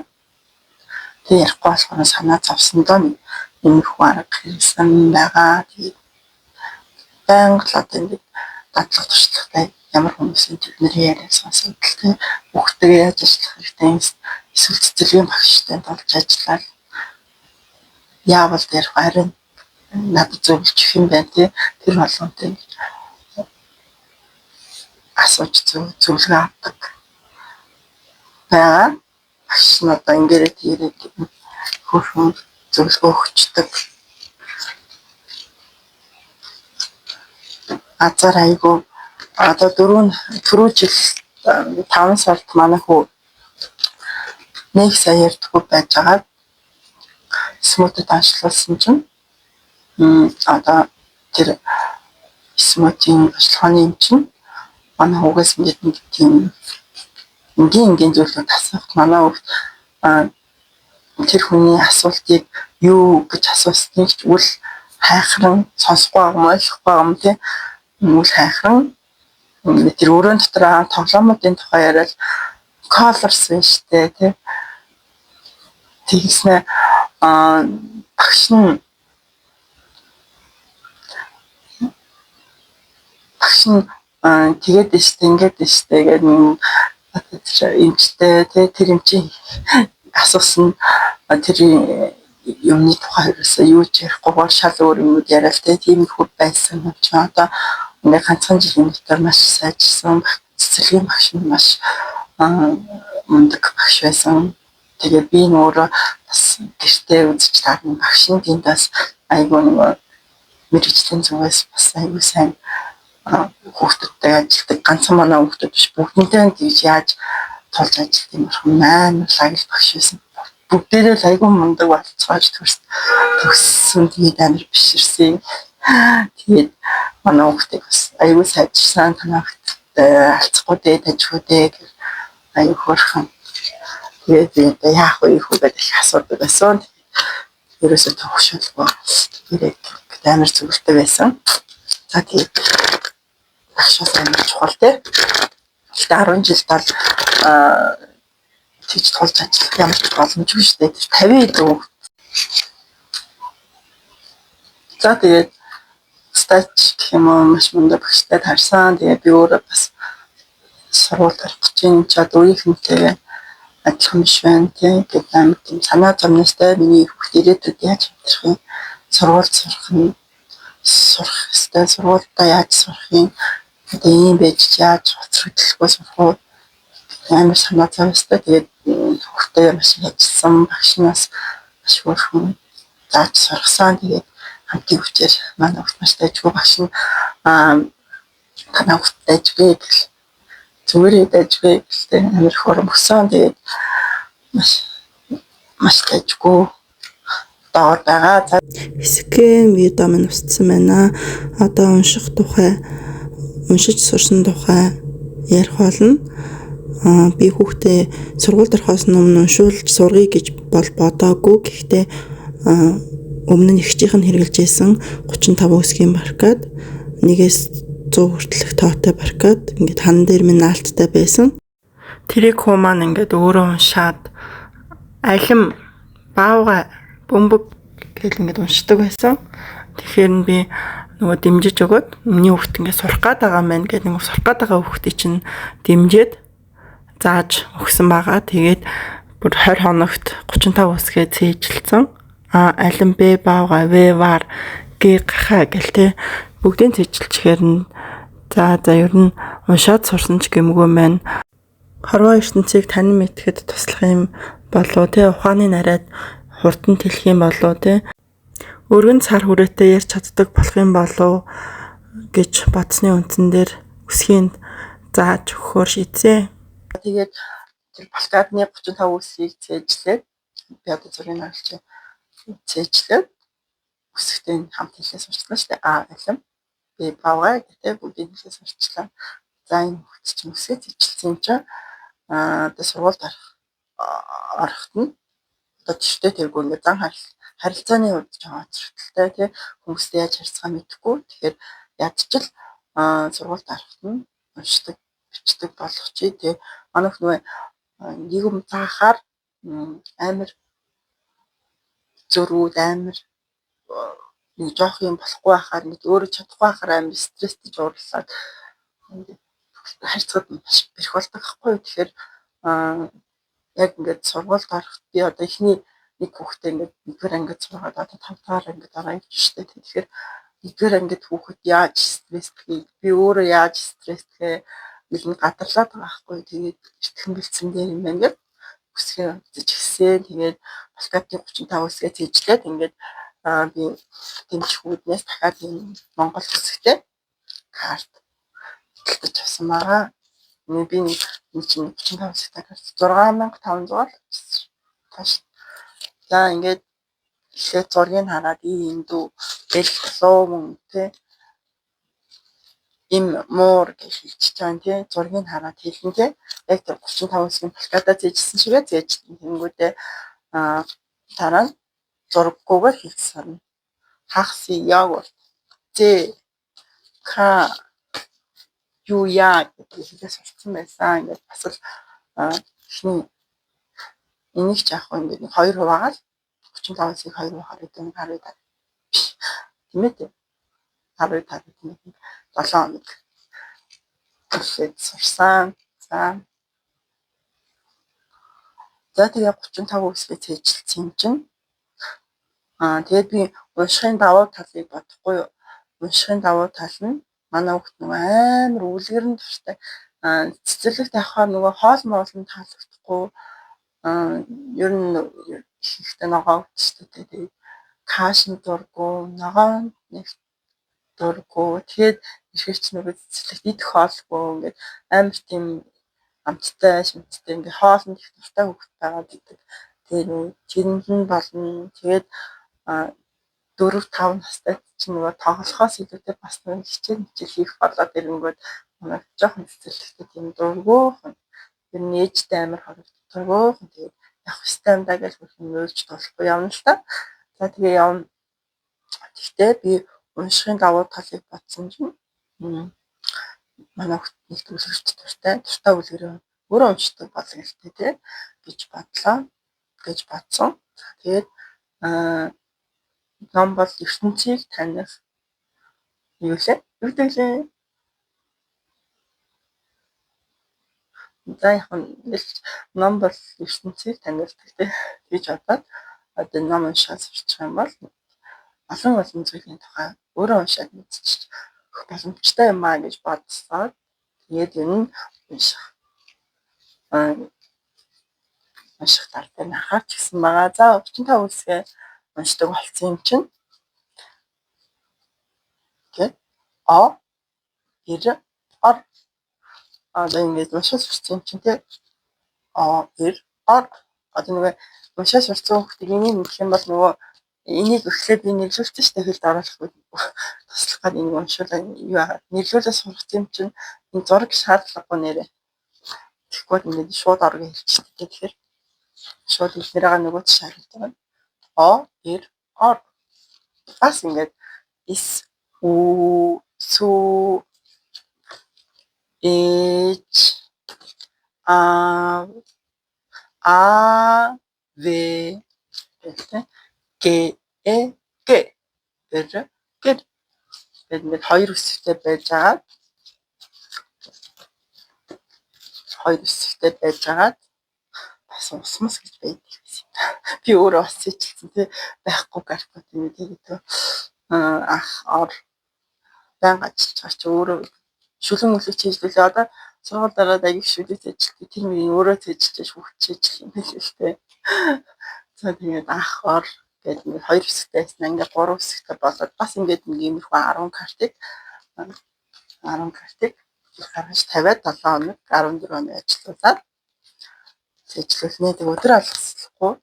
Тэгээд ярихгүй болохоор санаа зовсон доо нэг хүү арга хийсэн байгаа. Тэгээд байнга л одоо ингээд дадлах туршлагатай ямар хүмүүсийн тэдний яриаг сонсоод тэ хүүхдтэйгээ яаж ажиллах хэрэгтэй эсвэл цэцэрлэгийн багштай болж ажиллаад яавал дээр харин надад зөвлөж юм байна тий тэр болгонтэй асууж зөвлөгөө авдаг. байгаа. Багш нь одоо ингэрээ тийрээ хөрхөн зөвлөгөө өгчдөг. Азар айгу одоо түрүү жил 5 сард манай хүү 1 сая ярдггүй байж байгаа. Смуутад аншлуулсан чинь одоо тэр смуутийн ажиллагааны юм чинь манай хүүгээс ингээд нэг тийм энгийн зүйлүүд асуух манай хүүхд тэр хүний асуултыг юу гэж асуусныг ч үл хайхран сонсохгүй байгаа ойлгохгүй юм тийм үл хайхран тэр өрөөнд дотор тоглоомуудын тухай яриад colors байна штэ тийм тэгснэ багш нь тэгээд штэ ингээд штэ гэдэг юм эмчтэй тэр эмчийн асуусан тэр юмны тухай ерөөсөө юу ч ярихгүй шал өөр юмуд яриад тийм их байсан юм чи одоо ингээ ганцхан жилийн дотор маш сайжирсан цэцэрлэгийн багш нь маш мундаг багш байсан. Тэгээд би өөрөө бас гэртээ үзэж таарна багш нь тэндээс айгүй нөгөө мэрэгчлийн зүгээс бас айгүй сайн хүүхдүүдтэй ажилладаг ганцхан манай хүүхдүүд биш бүгднтэй тэгж яаж тулж ажиллах юм байна лагл багш байсан. Бүгдээрээ л айгүй мундаг болцоож төгссөн тэгээд амар биширсэн. Тэгээд манай хүүхдийг бас айгүй сайжирсан танаагттай алцахгүй дээ тажгүй дээ айгүй хөрхөн. Тэгээд яах вэ хүүгээд их асуудаг байсан. Ерөөсөө төгшөлгүй тэгээд амар зүгэлтэй байсан. За тэгээд багшаас амар чухал дээ. Гэхдээ 10 жил тал тэгж тулж ажиллах ямар ч боломжгүй шүү дээ. 50 дүү. За тэгээд стач гэх юм уу маш мундаг багштай тарсан. Тэгээд би өөрөө бас сургууль орох гэж юм чад өөрийнхөнтэй адилхан биш байна тийм. Тэгээд амар тийм санаа зовностой миний хүүхд ирээдүйд яаж амьдрах юм сургууль сурах хэвээр сургуультай яаж сурах юм тэгээд ийм байж яаж хоцрогдлохгүй сурах уу амар санаа зовстой. Тэгээд хүүхдээ маш ажилласан багшнаас маш хөрхөн зааж сургасан. Тэгээд хамтын хүчээр манай хүүхд маш дайггүй багш нь танаа хүүхд дайггүй гэл зүгээрээ дайггүй гэлтэй амар хором өгсөн. Тэгээд маш дайггүй доор байгаа. Хэсгийн видео минь устсан байна. Одоо уншиж сурсан тухай ярих болно. Би хүүхдээ сургуульд орохоос өмнө уншуулж сургая гэж бодоогүй. Гэхдээ өмнө нь ихчийнх нь хэрэгжилж байсан 35 үсгийн баркад 1-ээс 100 хүртэлх тоотой баркад ингээд хан дээр минь наалттай байсан. Тэрийг хуу маань ингээд өөрөө уншаад алим баавга бөмбөг гэж ингээд уншдаг байсан. Тэгэхээр би нөгөө дэмжиж өгөөд миний хүүхд ингээд сурах гээд байгаа мэн гэдэг нэг сурах гээд байгаа хүүхдийг чинь дэмжиж зааж өгсөн байгаа. Тэгээд бүр 20 хоногт 35 үсгээ цээжилсэн. Алим Б баавга В вар Г ха гэл те бүгдийн цээжилчихээр нь за ер нь уншаад сурсан ч гэмгүй маань хорвоо ертөнцийг танин мэдхэд туслах юм болоо те ухааны нараад хурдан тэлэх юм болоо те өргөн цар хүрээтэй ярьж чаддаг болох юм болоо гэж бодсны үндсэн дээр үсгийн зааж өгөхөөр шийдсэн. Тэгээд тэр балкадны 35 үсгийг цээжлээд би одоо зургийг харуулж цээжлээд үсгтэй хамт хэлээ сурчлаа шүү дээ. Алим би бааваа гэдэг бүгдийг хэлээ сурчлаа. За энэ хүч чинь үсгээ цээжлсэн юм чинь одоо сургуульд орохт нь одоо тэртээ тэргүй ингээд зан харилцааны хувьд жоохон очирхталтай тий хүмүүстэй яаж харьцаа мэдэхгүй. Тэгэхээр ядчил сургуульд орохт нь уншдаг бичдэг болох чи тий манайх нөгөө нийгэм заахаар амар зөрүүд амар нэг жоох юм болохгүй байхаар нэг өөрөө чадахгүй байхаар амар стресстэй уурлаад харьцаад маш бэрх болдог байхгүй. Тэгэхээр яг ингээд сургуульд ороход би одоо эхний нэг хүүхдээ ингээд нэгдүгээр ангид сургаад одоо 5 дахь ангид ороо гэж штэ. Тэгэхээр нэгдүгээр ангид хүүхэд яаж стресстэй би өөрөө яаж стресстэй нэг гадарлаад байгаа байхгүй. Тэгээд эртхэн бэлдсэн дээр юм ингээд үсгээ үзэж гисэн. Тэгээд Балкатын 35 үсгээ цэжлээд ингээд би тэмчгүүднээс дахиад энэ Монгол үсгтэй карт худалдаж авсан байгаа. Би нэг чинь 35 үсгтэй карт 6500 л тааш. За ингээд эхлээд зургийг хараад ийм дүү бэл болов мөн тэ им муур гэж хэлчихэж байгаа юм тий. Зургийг хараад хэлэн тий. Яг тэр 35 үсгийн Балкатаа зээжсэн шигээ зээжсэн. Тэнгүүдээ дараа нь зураггүйгээр хэлсэн. Хагас йогурт зэ ка юу яа гэдэг хэлээс сурцсан байсан. Ингээд бас л ихний энийг ч яах вэ ингээд 2% байгаа л 35-ыг 2% хараад энэ 10 тийм ээ. 10 тарих тийм 7 хоног тэгээд сурсан. За тэгээ 35 үсгээ цээжилсэн юм чинь. Тэгээд би уншихын давуу талыг бодохгүй юу. Уншихын давуу тал нь манай хүүхд нөгөө амар үлгэрэн дуртай. Цэцэрлэгт авахаар нөгөө хоол моолн таалагдахгүй. Ер нь ихтэй ногоо өвчтэй тэгээд кашин дурггүй, ногоо нэг дурггүй. Тэгээд ихэрч нөгөө цэцэрлэгт идэх хоолгүй ингээд амар тийм амттай шимттэй ингээ хоолнд их дуртай хүүхэд байгаа гэдэг. Тэгээд тэрэнд нь болно. Тэгээд 4-5 настай чинь нөгөө тоглохоос илүүтэй бас нэг хичээл хийх болоод ирэнгүүт манай жоохон цэцэрлэгтэй тийм дургүйхан. Тэр нээжтэй амар хоригддургүйхан. Тэгээд явах ёстой юм даа гэж хөрхөн нөөлж болохгүй явна л та. За тэгээ явна. Гэхдээ би уншихын давуу талыг бодсон чинь манай хүүхд нэг үлгэрт дуртай үлгэрээ өөрөө уншдаг болно гэлтэй тий гэж бодлоо гэж бодсон. Тэгээд ном бол ертөнцийг таних юу лээ? Юу гэдэг за яг ном бол ертөнцийг танилдаг тий гэж бодоод одоо ном уншаад сурчих юм бол олон зүйлийн тухай өөрөө уншаад мэдчих боломжтой юм аа гэж бодсоо. Тэгээд энэ нь унших тал дээр анхаарч гисэн байгаа. За 35 үсгээ уншдаг болсон юм чинь. Тэгээд ир ор одоо ингэж уншиж сурсан юм чинь тэгээд ир ор одоо нөгөө уншиж сурсан хүүхдийг энийг мэдэх юм бол нөгөө энийг эхлээд би нэрлүүлсэн шүү дээ хэлд оруулахгүй туслах гэдэг энэ уншуулаа нэрлүүлээ сурах юм чинь энэ зураг шаардлагагүй нэрээ. Тэгэхгүй ингээд шууд орго хэлчихдэг. Тэгэхээр шууд ихнэрээ нөгөө шаардлагатай. ир ор бас ингээд ис у су эч вэ гэ гэдэг хоёр үсэгтэй байж байгаа. Бас усмас гэж байдаг юм. Би өөрөө бас цэцэлсэн тий байхгүй гарахгүй тийм үү ах ор баян ажиллаж байгаа чи өөрөө шүлэн мөлөч хийжлээ одоо сургууль дараад аяг шүлэг цэжилдэг тэр мөрийг өөрөө цэжилж хүүхд чийжлэх юм биш үү. За тэгээд ах ор гэдэг нэг хоёр хэсэгтэй байсан. Ингээд гурван хэсэгтэй болоод бас ингээд нэг иймэрхүү 10 картыг гаргаж тавиад 7 хоног 14 хоног ажиллуулаад цэжлүүлнэ. Тэг өдөр алгасахгүй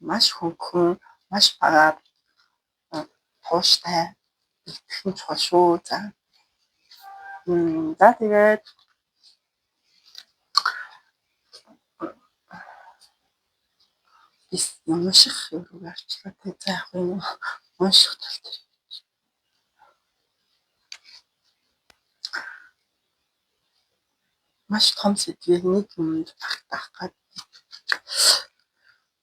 маш хөнгөн маш багаар тууштай итгэн чухал шүү. За тэгээд унших руу арчлаа. Тэг за яг юм унших тал дээр маш том сэдвийг нэг юмд багтаах гэдэг.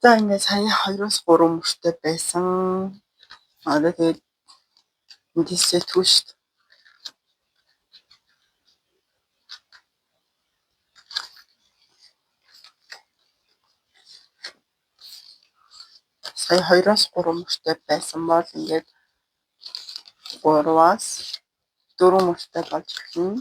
За ингээд сая 2-3 мөртөө байсан. Одоо тэгээд мэдээсээ түүш. Сая 2-3 мөртөө байсан бол ингээд 3-аас 4 мөртөө болж эхэлнэ.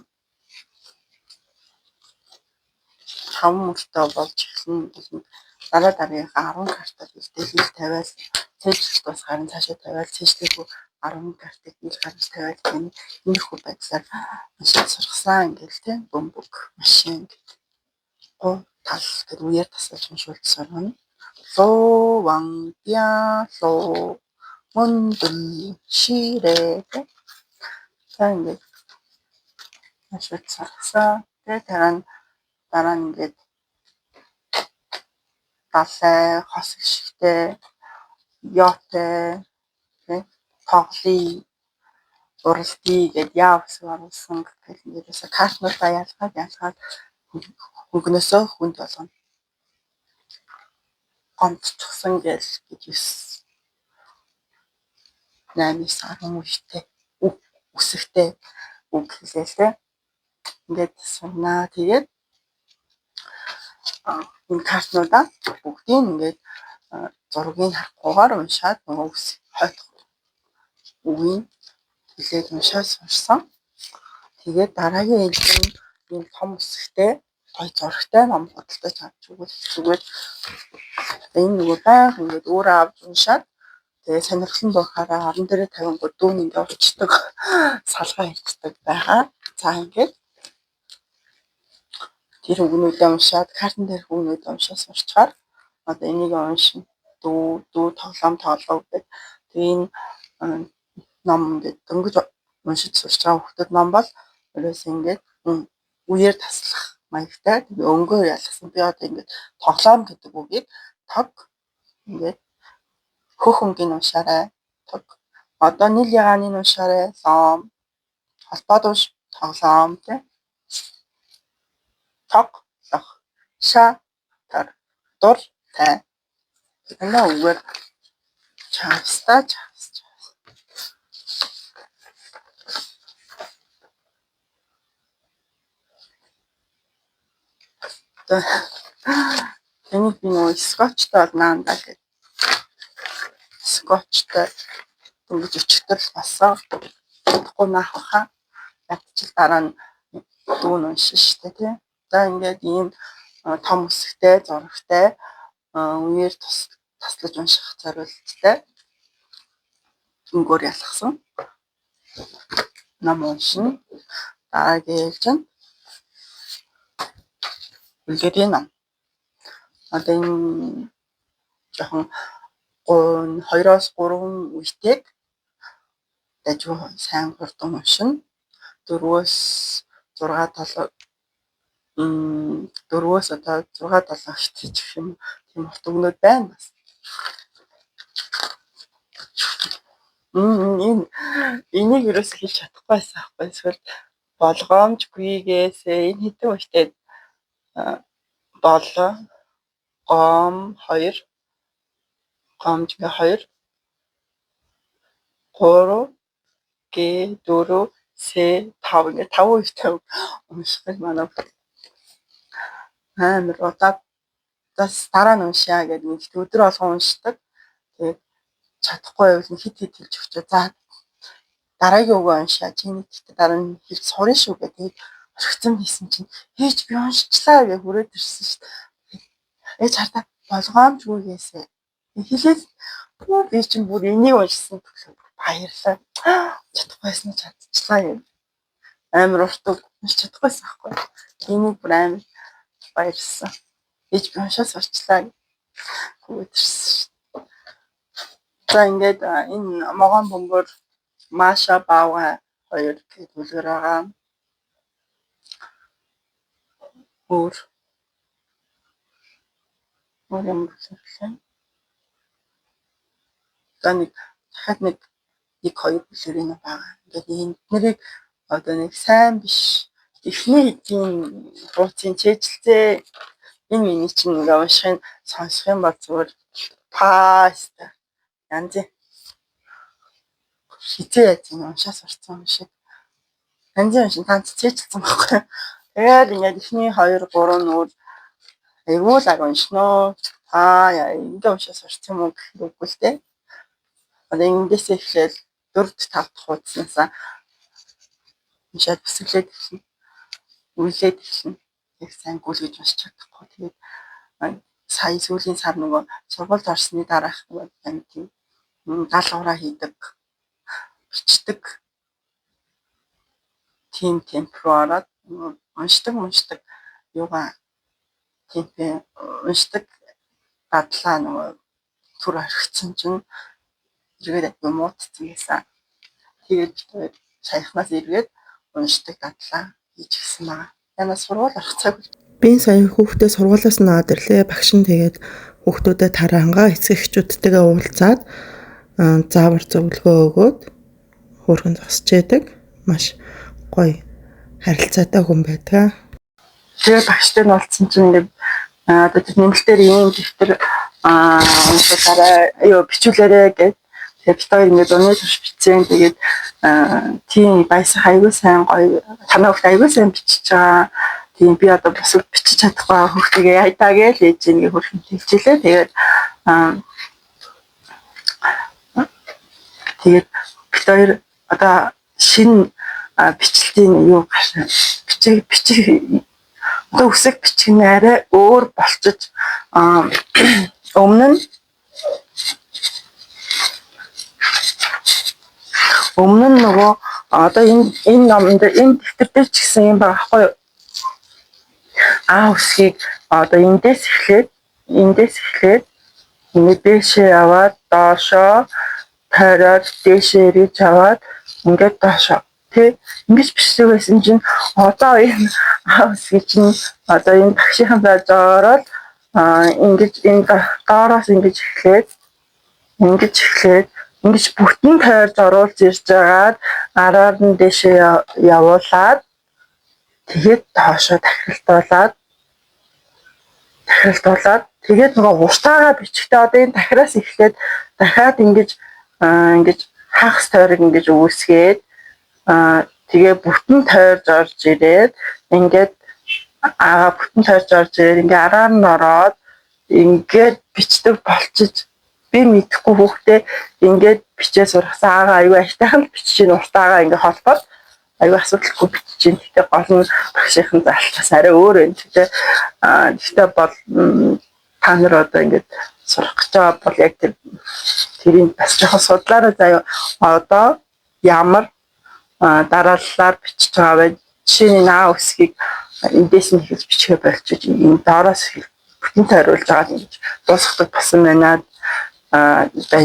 5 мөртөө болж эхлэн дараа дараагийнхаа 10 картад илтгэл тавиал цээжлэлт бас гарын цаашаа тавиал цээжлээгүй 10 картыг ил гарч тавиал иймэрхүү байдлаар уншиж сургасан ингээл тийм бөмбөг машин гоо тал гэдэг үеэр тасалж уншуулж сургана. Лоо ван я лоо мондл ширэ за ингээд уншиж сургасан. Тэгээд дараа нь ингээд далай хос гიშгтэй ёотой тоглоё уралдъя гэд яав гэсэн оруулсан гэх ерөөсө картнуудаа ялгаад хөнгнөөсөө хүнд болгоно. Гомдчихсан гэж 8-10 үетэй үсэгтэй үг хэлээл тэ. Ингээд сунаа тэгээд энэ картнуудаа бүгдийг ингээд зургийг харахгүйгээр уншаад нөгөө хойд үгийн хэлээд уншаад сурсан. Тэгээд дараагийн ээлжинд ийм том үсэгтэй гой зурагтай ном худалдаж авч өгвөл зүгээр энэ нөгөө байнга ингээд өөрөө авч уншаад тэгээд сонирхлон буухаараа орон дээрээ тавингууд дүүн ингээд очдог салгаа хийдэг байгаа. За ингээд тэр үгнүүдээ уншаад картн дээр үгнүүдээ уншаад сурчаар одоо энийг уншин дүү тоглоом гэдэг. Тэгээ энэ ном ингээд дөнгөж уншиж сурч байгаа хүмүүс ном бол ерөөс ингээд үеэр таслах маягтай. Тэгээ өнгөөр ялгсан. Би одоо ингээд тоглоом гэдэг үгийг тог ингээд хөх өнгийн уншаарай. Тог одоо нийл ягааны уншаарай. Лом холбоотой тоглоом тэ тог лох ша тар дур тай энэ үгээр чавстаа энийг би нөгөө скотчтой наандаа гэдэг скотчтой ингэж өчтөр болсон. Тэгэхгүй наах хаа ядчил дараа нь дүүн уншин штэ тий. За ингээд ийм том үсэгтэй зурагтай үеэр таслаж унших зорилттой өнгөөр ялгсан ном уншин. Дараагийн ээлжинд үлгэрийн ном. Одоо энэ жоохон 2-3 үетэйг дажгүй сайн хурдан уншин. 4-6 одоо 6-7 хит гэх юм тийм урт өгнөд байна бас. Энийг ерөөс хэлж чадахгүй байсан аахгүй. Эсвэл болгоомжгүйгээсээ энэ хэдэн үетэй гом 2 гомжгүй 2 3 г 4 с 5 ингээд 5 үетэй унших манай амар удаа бас дараа нь уншаа гэдэг нэг өдөр болгон уншдаг. Тэгээд чадахгүй байвал хит хэлж өгчөө. За дараагийн үгээ уншаа. Чиний гэхдээ дараа нь хэлж сурна шүү гэдэг. Орхицсан хийсэн чинь хийж би уншчлаа гэж хүрээд ирсэн шүү дээ. Ээж хартаа болгоомжгүйгээсээ хэлээд би чинь бүр энийг уншсан гэхээр баярлаа. Чадахгүйсэн чадчихлаа юм. Амар урт уншиж чадахгүйсэн аахгүй. Энийг бүр амар баярлсан. Ээж би уншаа сурчлаа хүрээд ирсэн шүү. За ингээд энэ могоон бөмбөр Маша Баава 2 гэдэг үлгэр байгаа. Өөр юм хэлсэн. Таныг дахиад нэг 2 бүлэрийн байгаа. Ингээд энэ нэрийг одоо нэг сайн биш. Эхний хэдийн хууцын чэйжлээ. Энэ миний чинь ингээ уншихын сонсох юм бол зүгээр паст янз хизээ яаж уншаа сурцсан юм шиг. Янз уншин танц цээжлсэн байхгүй. Тэгээд ингээд эхний 2 3 нүүр айгуу лаг уншноо. Яа ингээ уншаа сурцсан юм уу гэх үгүй л дээ. Одоо эндээсээ эхлээл 4-5 дахь хуудснасаа уншаад бүсгэлээд эхэлнэ. Үйлээд эхэлнэ. Яг сайн гүйлгэж уншиж чадахгүй. Тэгээд сая сүүлийн сар нөгөө сургуульд орсны дараах нэг тийм даалгавраа хийдэг, бичдэг тийм темп руу ороод уншдаг юугаа темпээ уншдаг дадлаа нөгөө түр орхицсан чинь эргээд муутцсан гэсэн. Тэгээд саяхнаас эргээд уншдаг дадлаа хийж гисэн байгаа. Яна сургууль орох цаг. Би сая хүүхдээ сургуулиас нь аваад ирлээ. Багш нь тэгээд хүүхдүүдэд тараангаа эцэг эхчүүдтэйгээ уулзаад заавар зөвлөгөө өгөөд хөөргөн зогсож яадаг. Маш гоё харилцаатай хүн байдаг. Тэгээд багштай нь уулзсан чинь ингээд одоо нэмэлтээр юм дэвтэр уншуулаарай бичүүлээрэй гэж. Тэгээд бид хоёр ингээд өнөө турш бичсэн. Тэгээд тийм баясах аягүй сайн гоё танаа хүүхд аягүй сайн бичиж байгаа. Тийм би одоо бас бичиж чадахгүй хүүхдгээ яйтаа гэж ээж нэг хөрхөнд хэлчихлээ. Тэгээд бид хоёр одоо шинэ бичлэлтийн юу гарсан. Бичих одоо үсэг бичих нь арай өөр болчих. Өмнө нь нөгөө одоо энэ номонд энэ дэвтэр дээр ч гэсэн юм байгаа байхгүй юу? Үсгийг одоо эндээс эхлээд ингээд дээшээ яваад доошоо тойроод дээшээ ирж аваад ингээд доошоо тэг ингэж бичсэн байсан чинь одоо энэ үсгийг чинь одоо энэ багшийн байж ороод ингэж энэ доороос ингэж эхлээд ингэж бүтэн тойрж оруулж ирж байгаад араар нь дээшээ явуулаад тэгээд доошоо дахиралтуулаад тэгээд нөгөө уртаагаа бичгтээ одоо энэ дахираас эхлээд дахиад ингэж хагас тойрог ингэж үүсгээд тэгээ бүтэн тойрж орж ирээд ингээд ингээ араар нь ороод ингээд бичдэг болчих би мэдэхгүй хүүхдээ ингээд бичээ сургасан аягүй айтайхан бичиж уртаагаа ингээ холбоод аягүй асуудалгүй бичиж ин гэхдээ гол нь багшийн залтаас арай өөр юм гэхдээ бол та нар одоо ингээд сурах гэж байгаа бол яг тэрийг бас жоохон судлаарай заяа одоо ямар дарааллаар бичиж байгаа вэ жишээ нь үсгийг эндээс нь хийж бичгээ болчих энэ доороос бүтэн тойруулж байгаа гэж дуусгадаг басан байна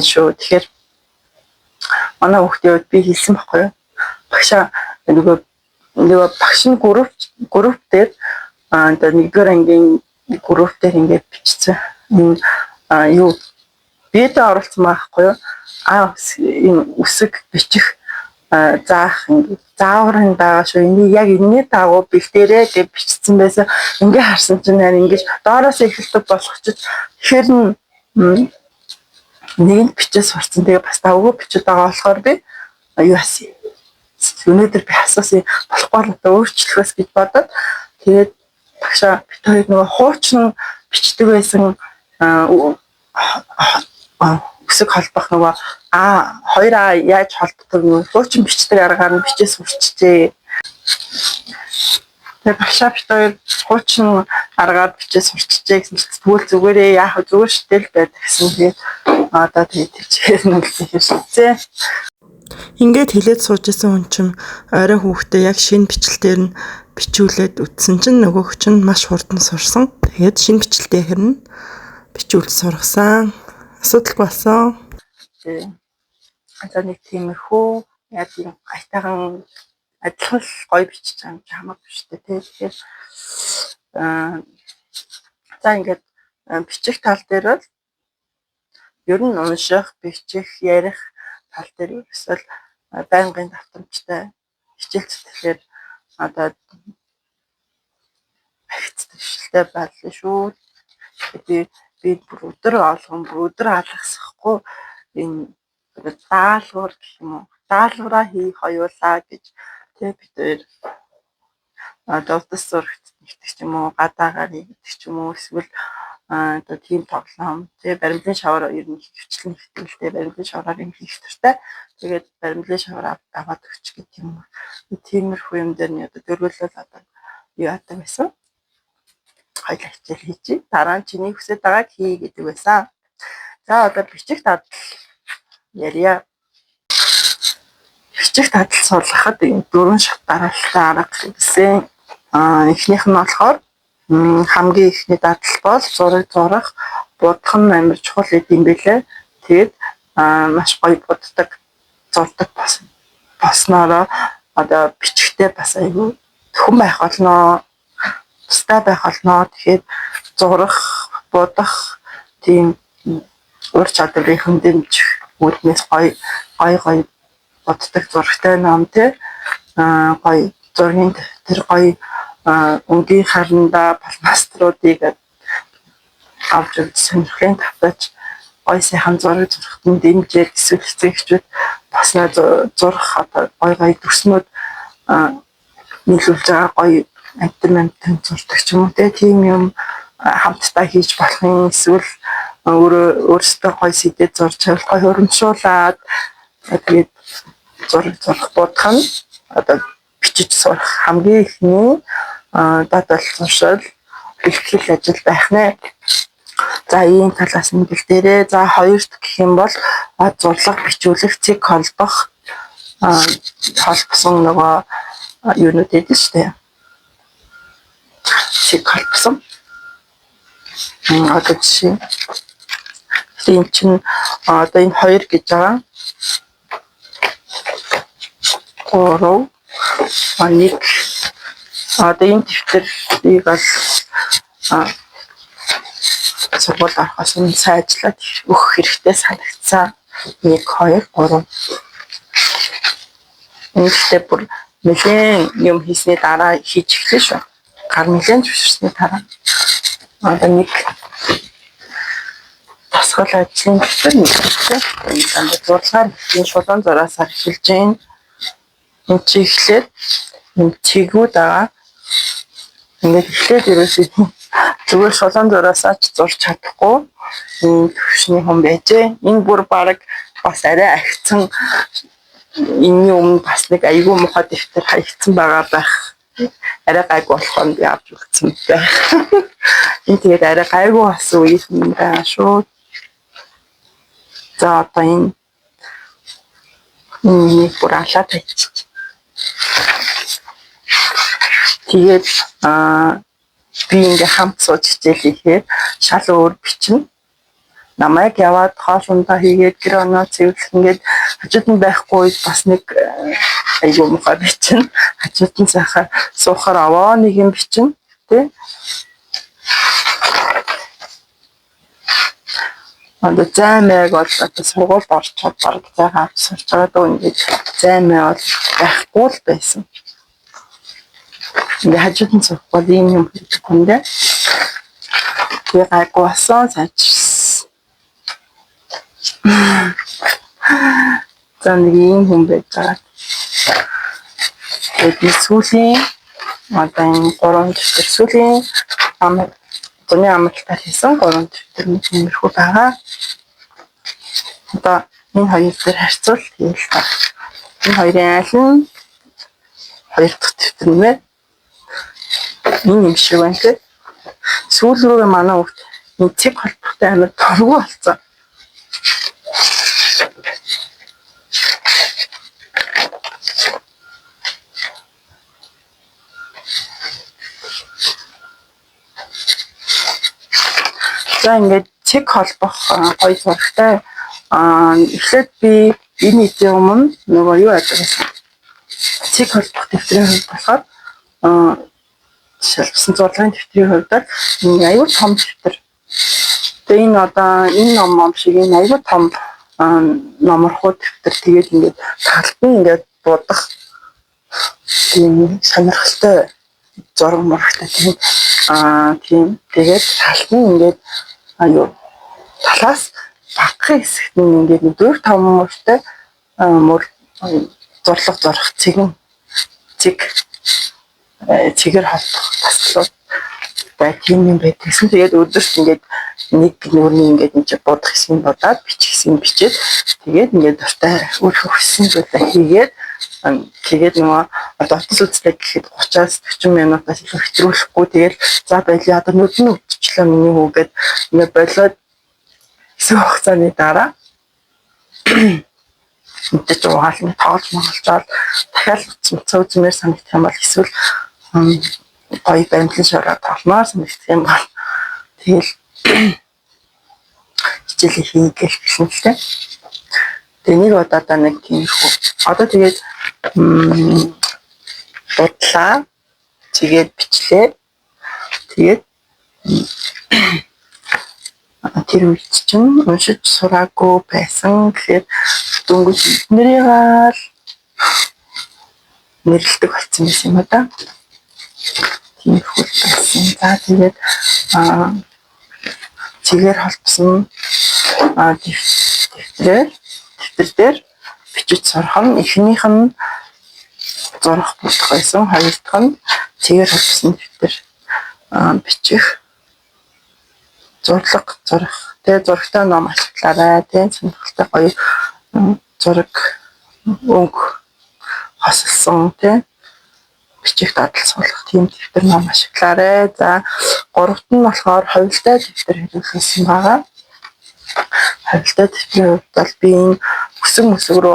шүү. Тэгэхээр манай хүүхдийн би хэлсэн байхгүй юу? Багшаа нөгөө багш нь групп дээр одоо нэгдүгээр ангийн групп дээр ингээд бичсэн. Юу бид оролцсон байхгүй юу? Энэ үсэг бичих заах ингээд зааврын байгаа шүү. Энийг яг энэний дагуу бэлдээрээ гэж бичсэн байсан. Ингээ харсан чинь харин ингэж доороос эхэлдэг болох ч тэгэхээр нэг нь бичээ сурцсан. Тэгээ бас давгүй бичээд байгаа болохоор би юу асуу. Өнөөдөр би асуусан болохгүй л одоо өөрчлөхөөс гэж бодоод тэгээд багшаа бид хоёр нөгөө хуучин бичдэг байсан үсэг холбох нөгөө 2А яаж холбогддог нөгөө хуучин бичдэг аргаар нь бичээ сурчжээ. Тэгээд багшаа бид хоёр хуучин аргаар бичээ сурчжээ гэсэн чинь тэгвэл зүгээрээ яах зүгээр штэл байдаг гэсэн. Тэгээд одоо тэгээд тийчээр нь л хэлсэн. Ингээд хилээд сууж исэн хүн чинь орой хүүхдээ яг шинэ бичлэлээр нь бичүүлээд үтсэн чинь нөгөөх чинь маш хурдан сурсан. Тэгээд шинэ бичлэлтэй хэрнэ бичүүлж сургасан. Асуудалгүй болсон. Одоо нэг тиймэрхүү яг юм гайтайхан адилхан л гоё бичиж байгаа юм чи хамаагүй шүү дээ. Тэгэхээр за ингээд бичих тал дээр бол ер нь унших, бичих, ярих тал дээр ерөөсөө байнгын давтамжтай хичээл зүтгэлээр одоо хэвчтэй байлаа шүү. Би бүр өдөр алгасахгүй энэ даалгавар гэх юм уу? Даалгавраа хийх хоёулаа гэж тэг бид одоо утас зурагт нэгтгэж ч юм уу, гадаагаар нэгтгэж ч юм уу эсвэл одоо тийм тоглоом. Тэгээ баримлын шавар ер нь хөвчлэн хэвтэлтэй баримлын шавраар юм хийх төртэй. Тэгээд баримлын шавар аваад өгч гэх юм уу. Тиймэрхүү юм дээр нь одоо дөрвөлөл одоо юу яадаг байсан. хоёул хичээл хийчих. Дараа нь чиний хүсэж байгааг хий гэдэг байсан. За одоо бичих дадал ярья. Бичих дадал сурлахад дөрвөн шат дараалалтай арга гэсэн. Эхнийх нь болохоор хамгийн эхний дадал бол зураг зурах, будах нь амар чухал гэдэм билээ. Тэгээд маш гоё буддаг, зурдаг боснороо одоо бичихтэй бас айгүй төхөн байх болно. Тустай байх болно. Тэгэхээр зурах, будах тийм ур чадварын дэмжих үүднээс гоё боддог зурагтай ном те гоё зургийн тэр гоё өнгийн харанда палмаструудыг авч сонирхлын тавтаж гоё сайхан зураг зурхад нь дэмжиж эсвэл эцэгчүүд бас зурх одоо гоё төснүүд нийлүүлж байгаа гоё амтэн зурдаг ч юм уу те тийм юм хамтдаа хийж болох юм эсвэл өөрөөсөө гоё сэдэд зурж тавих гоё урамшуулад тэгээд зурх бодох нь одоо бичиж сурах хамгийн ихний дадал туршил бэлтгэл ажил байх нэ. За ийм талаас нь бэл дээрээ за хоёрт гэх юм бол зурлаг бичүүлэх цэг холбох холбосон нөгөө юунууд эдэн штэ. Цэг холбосон. Одоо жишээ энэ чинь одоо энэ хоёр гэж байгаа. 3 1 одоо энэ дэвтэрийг бол сургууль орохоос өмнө сайжлаад өгөх хэрэгтэй санагдсан. 1 2 3 Энэтэй бүр нэлээд юм хийсний дараа хийж эхлэв шүү. Гар нэлээд зөвшөөрсний дараа одоо нэг тасгал ажлын дэвтэр нэг энэ зурлагаар энэ шулуун зураасаар эхэлж гин. Энд чи эхлээд энэ цэгүүд байгаа. Ингээд эхлээд ерөөсөө зүгээр шулуун зураасаа ч зурч чадахгүй энэ төвшний хүн байжээ. Энэ бүр баг бас арай агцсан энэний өмнө бас нэг айгүй муухай дэвтэр хаягдсан байгаа байх. Арай гайгүй болох нь би авч үлдсэн байх. Энэ тэгээд арай гайгүй бас үеийн юм байна шүү. За одоо энэ бүр алаад тавьчих. Тэгээд би ингээ хамт сууж хичээл хийхээр шал өөр бичнэ. Намайг яваад хоолундаа хийгээд гэр оноо цэвэрлэх ингээд хажууд нь байхгүй бас нэг айгүй мухаа бичнэ. Хажууд нь сайхан суухаар аваа нэг юм бичнэ тий. Одоо займаг бол одоо сургуульд орчод баг зайгаа авч сурч байгаа дөө ингээд займаа бол байхгүй л байсан. Ингээ хажууд нь суухгүй ийм юм хийх хүндээ. Тэгээ гайгүй басан сайжирсан. За нэг ийм хүн байж байгаа. Тэгээд сүүлийн одоо энэ 3 дэвтэр сүүлийн зуны амралтаар хийсэн 3 дэвтэр нэг юмрхүү байгаа. Одоо энэ хоёр дээр харьцуул хийх та. Энэ хоёрын аль нь хоёр дахь дэвтэр нэ? Энэ юм шиг байна те. Сүүл рүүгээ манай хүүхд энэ цэг холбоотой амар дургу болсон. За ингээд цэг холбох гоё зурагтай эхлээд би энэ хэдийн өмнө нөгөө юу ажилласан. Цэг холбох дэвтрийн хувьд болохоор шалгасан зурлагын дэвтрийн хувьд энэ аюул том дэвтэр. Тэгээ энэ одоо энэ ном шиг энэ аюул том номорхуу дэвтэр тэгээд ингээд талтан ингээд будах тийм сонирхолтой зураг мөрөгтэй тийм тэгээд талтан ингээд аюу талаас багахын хэсэгт нь ингээд 4-5 мөртэй зурлах зурх цэгээр холбох таслууд тийм юм байдагсан. Тэгээд өдөрт ингээд нэг нүрний ингээд энэ будах хэсгийг бодоод бичих хэсгийг бичээд тэгээд ингээд дуртай өөрийнхөө хүссэн зүйлээ хийгээд тэгээд нөгөө одоо утас үзлээ гэхэд 30-аас 40 минутаас илүү хэтрүүлэхгүй тэгээд за байлаа одоо нүд нь өвдчихлээ миний хүүгээд ингээ болоод хэсэг хугацааны дараа мэдээж угаал нь тоолж монголжоод дахиад цэцүү үзмээр санагдах юм бол эсвэл гоё баримтлан шороо тоолмоор санагдах юм бол тэгэл хичээлээ хий гэх юм л дээ. Тэгээ нэг удаа нэг тиймэрхүү. Одоо тэгээд бодлаа. Тэгээд бичлээ. Тэгээд тэр үед чинь уншиж сураагүй байсан. Тэгэхээр дөнгөж нэрийгээ нэрлдэг болсон юм байна да. Тиймэрхүү байсан. За тэгээд чигээр холбосон дэвтэр дээр бичиж сурах нь эхнийх нь зурах болох байсан. Хоёр дахь нь чигээр холбосон дэвтэр бичих зураг зурах. Тэгээ зурагтай ном ашиглаарай. Тэгээ сонирхолтой гоё зураг өнгө хосолсон тий бичих дадал суулгах тийм дэвтэр ном ашиглаарай. За гуравт нь болохоор хувилтай дэвтэр хэрэглэсэн байгаа. Хувилтай дэвтрийн хувьд бол би энэ өсөг рүү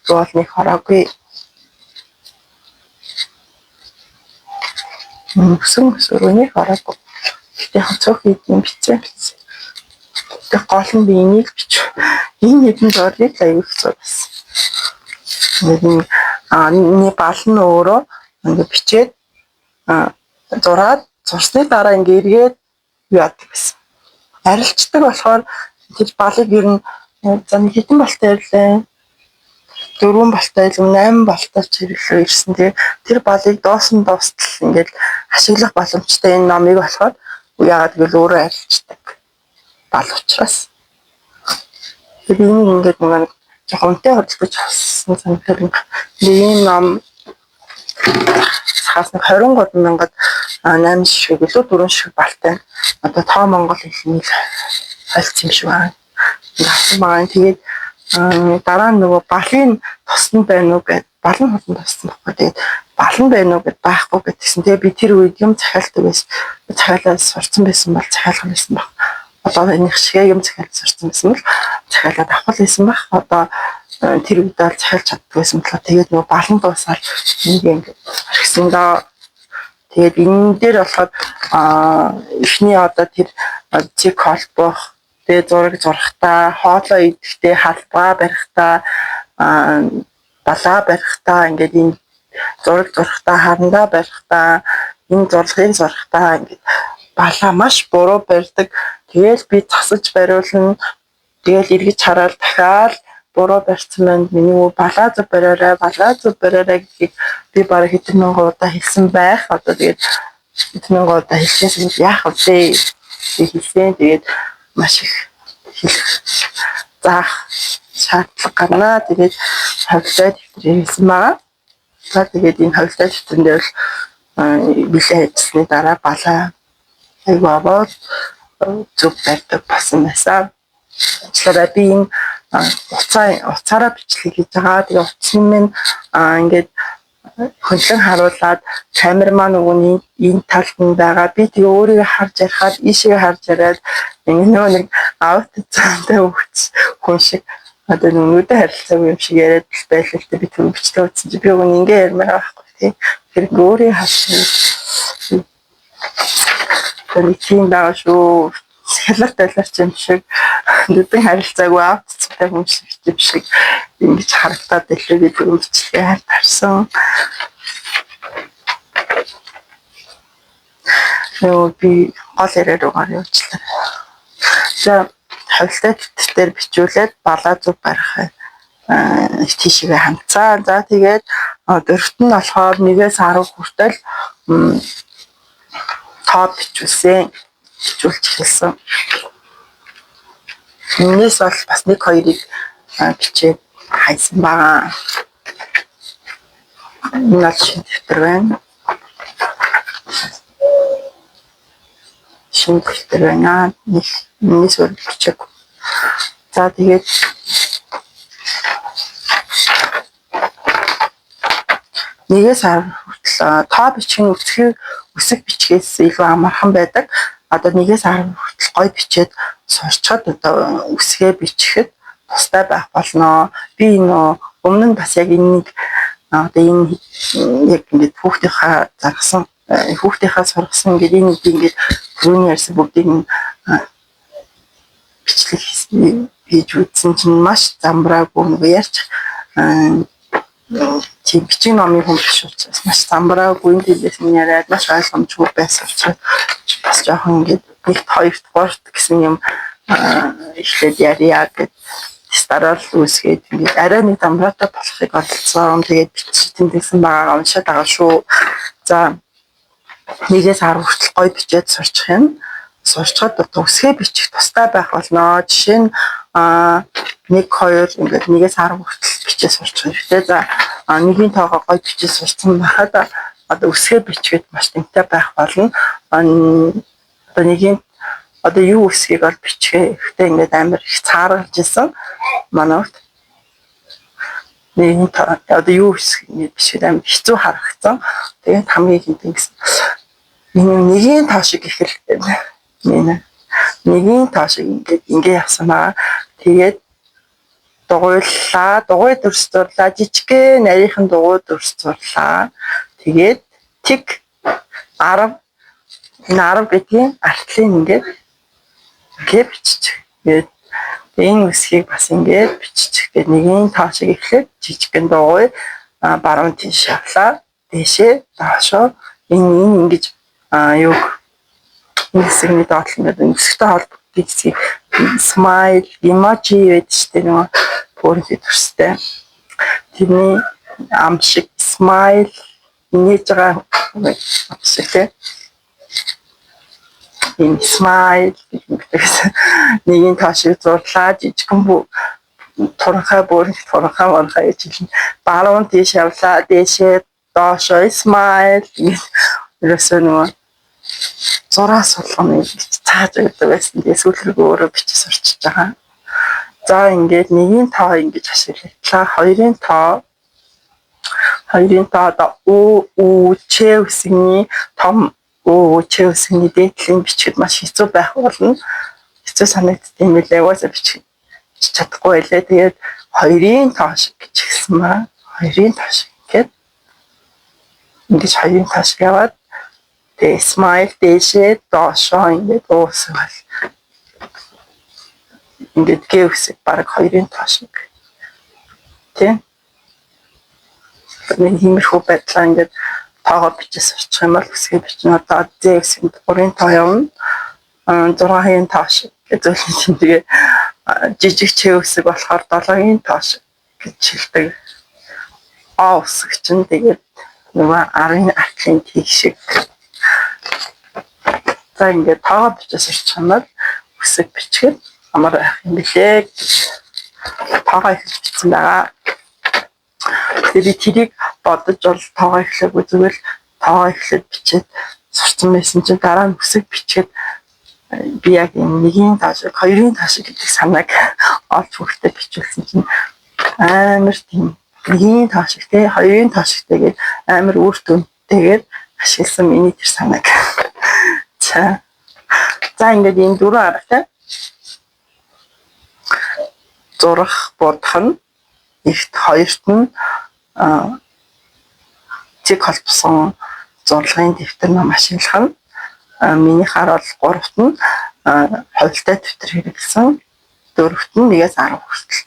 бол нэг хараагүй. Өсөг рүү нэг хараагүй. Тэгээ цог хийдийн бичээ. Тэгээ гол нь би энийг бич. Энэ хэдэн зургийг аягүй зурсан. Нэг бал нь өөрөө ингээ бичээд зураад зурсны дараа ингээ эргээд яадаг гэсэн. Арилждаг болохоор тэр балыг ер нь за нэг хэдэн балтай ирлээ. 4 балтай илүү 8 балтай чиглэлөө ирсэн. Тэр балыг доосон дуустал ингээд ашиглах боломжтой энэ номыг болохоор яагаад гэвэл өөрөө арилждаг бал учраас. Тэр ингээд нэг жоохон үнэтэй хөдөлгөж авсан санагдав. Энэ ном хаас 23,000-ад 8 ширхэг илүү 4 ширхэг балтай. Одоо тоо монгол хэлний хайлт юм шиг байна. Авсан байгаа. Тэгээд дараа нь нөгөө балын тусна байна уу гэд бал нь хурдан туссан байхгүй. Тэгээд бал нь байна уу гэд байхгүй гэдгсэн. Тэгээд би тэр үед юм захиалдаг байсан. Захиалаад сурцсан байсан бол захиалах байсан баг. Одоо энэ шиг юм захиалж сурцсан байсан бол захиалаад авах байсан баг. Одоо тэр үед бол захиалж чаддаг байсан болоо. Тэгээд нөгөө бал нь дуусаад ингээд архисан даа. Тэгээд энэ дээр болохоор эхний одоо тэр цэг холбох, тэгээд зураг зурхтаа, хоолоо идэхдээ халбаа барихтаа, балаа барихтаа ингээд энэ зураг зурхтаа, харандаа барихтаа, энэ зурлагыг зурхтаа ингээд балаа маш буруу барьдаг. Тэгээл би засаж бариулна. Тэгээл эргэж хараад дахиад буруу барьсан байна. Миний балаа зүг бариараа гэдгийг би бараг хэдэн мянган удаа хэлсэн байх. Одоо тэгээд хэдэн мянган удаа хэлчихсэн яах вэ? Би хэлсэн. Тэгээд маш их хэлэх заах шаардлага гарнаа. Тэгээд хувилтай дэвтэр хэлсэн байгаа. За тэгээд энэ хувилтай дэвтэрэн дээр билээ хийсний дараа балаа айгуувал зүг барьдаг болсон байсан. Тэгэхээр би энэ уцаараа бичлэг хийж байгаа. Тэгээ утасны минь ингээд хөндлөн харуулад камерман өгөөний энэ талд нь байгаа. Би тэгээ өөрийгөө харж ярихад ийшээ харж яриад нөгөө нэг аут цаантай хүн шиг одоо нүдэ харилцаагүй юм шиг яриад байлаа л би түр бичлэг үзсэн чи би өгөн ингээ ярмаар байхгүй тий. Тэр өөрийгөө харж тэр тийм даа шүү. Хялгат байлаарч юм шиг нүдэн харилцаагүй аут цаантай хүн шиг ингэж харагдаад байлаа гэдэг үгчлээ харсан. Би гол яриад угаар явуулчлаа. За хувилтай дэвтэр бичүүлээд балаа зүг барих тийшээ хандцаа. За тэгээд дөрөвт нь болохоор 1-ээс 10 хүртэл тоо бичүүлсэн. Бичүүлж хэлсэн. Энэс бол бас 1-2-ыг бичээд хайсан байгаа. Энэ бол шинэ дэвтэр байна. Шинэ дэвтэр байна. Энэс бол бичээг. За тэгээд 1-ээс 10 хүртэл тоо бичих нь үсэг бичгээс илүү амархан байдаг. Одоо 1-ээс 10 хүртэл гоё бичээд сурчхад одоо үсгээ бичихэд тустай байх болно. Би энэ өмнө нь бас яг энийг одоо энэ яг ингээд хүүхдийнхаа заргасан хүүхдийнхаа сургасан ингээд энэ ингээд түрүүний ярьсан бүгдийг бичлэг хийж үзсэн чинь маш замбраагүй нэг ярьж тийм бичиг номын хүн биш учраас маш замбраагүй энэ дэс минь яриад маш ойлгомжгүй байсан учраас бас жоохон ингээд 1-2 3 гэсэн юм ихлээд яриа гэдэг старал үсгээд ингээд арай нэг замбраатай болохыг олцсон. Тэгээд бичиж тэмдэглэсэн байгаа уншаад байгаа шүү. За 1-ээс 10 хүртэл гоё бичээд сурчих юм. Сурчхад одоо үсгээ бичих тустай байх болно. Жишээ нь 1-2 ингээд 1-ээс 10 хүртэл бичиж сурчих хэрэгтэй. За нэгийн тоогоо гоё бичиж сурсан байхад одоо үсгээ бичгээд маш тэмтэй байх болно. Одоо нэгийн одоо юу үсгийг ол бичгээ ихтэй ингээд амар их цааргалж исэн. Манай урт нэгийн одоо юу үсгийг ингээд бичгээд амар хэцүү харагдсан. Тэгээд хамгийн хинтэн гэсэн нэгийн тоо шиг их хэрэгтэй байна. Нэгийн тоо шиг ингээд явсан байгаа. Тэгээд дугуйллаа, дугуй дүрсдурлаа, жижигхэн нарийнхан дугуй дүрсдурлаа. Тэгээд тэг 10 гэдгийн артлын ингээд биччих. Тэгээд энэ үсгийг бас ингээд биччих. Тэгээд нэгийн тоо шиг эхлээд жижигхэн дугуй баруун тийш явлаа. Дэшээ доошоо энэ ингэж юу нэгсэгний доотлон гэдэг өсгтэй холбогдсон smile emoji гэдэг чинь нөгөө өөрийнхөө төрстэй. Тэрний ам шиг smile нээж байгаа шиг тийм smile гэсэн нэгийн тоо шиг зурлаа жижигхэн туранхай гэж хэлнэ. Баруун тийш явлаа дэшээ доошоо smile ерөөсөө нөгөө зураас болгоно цааж өгдөг байсан. Тэгээ сүүлрэг өөрөө бичиж сурчиж байгаа. За ингээд нэгийн тоо ингэж ашиглалаа. Хоёрын тоо одоо ч үсгийн том ч үсгийн дээдлийн бичгэд маш хэцүү байх болно. Хэцүү санагддаг юм билээ. Угаасаа бичих чадахгүй байлээ. Тэгээд хоёрын тоо шиг бичихсэн ба хоёрын тоо шиг ингэж хоёрын тоо шиг яваад smile дэшээ доошоо ингээд уусгал ингээд гэвс баг хоёрын тоо шиг тийм нэг тиймэрхүү байдлаар ингээд тоогоо бичиж сурчих юм бол үсгээ бичнэ. Одоо зэвсэнд 3-ын тоо явна. 6-ын тоо шиг гэж зөвлөсөн. Тэгээ жижиг чэвсэг болохоор 7-ын тоо шиг гэж хэлдэг. Үсэг чинь тэгээд нөгөө 10-ын артлын тийг шиг. За ингээд тоогоо бичиж сурчих юм бол үсэг бичгээд амар байх юм билээ. Тоогоо их бичсэн байгаа. Тэгээд би тэрийг бодож бол тоогоо ихлэхгүй зүгээр тоогоо ихлээд бичээд сурсан байсан чинь дараа нь үсэг бичгээд би яг нэгийн тоо шиг, хоёрын тоо шиг гэдэг санааг олж хөртөө бичүүлсэн чинь амар тийм нэгийн тоо шиг те хоёрын тоо шиг тэгээд амар үр дүнтэйгээр ашигласан миний тэр санааг. За ингээд энэ дөрөв аргатай зурах бодох нь ихт хоёрт нь цэг холбосон зурлагын дэвтэр ном ашиглах нь минийхаар бол гуравт нь хувилтай дэвтэр хэрэглэсэн дөрөвт нь 1-ээс 10 хүртэл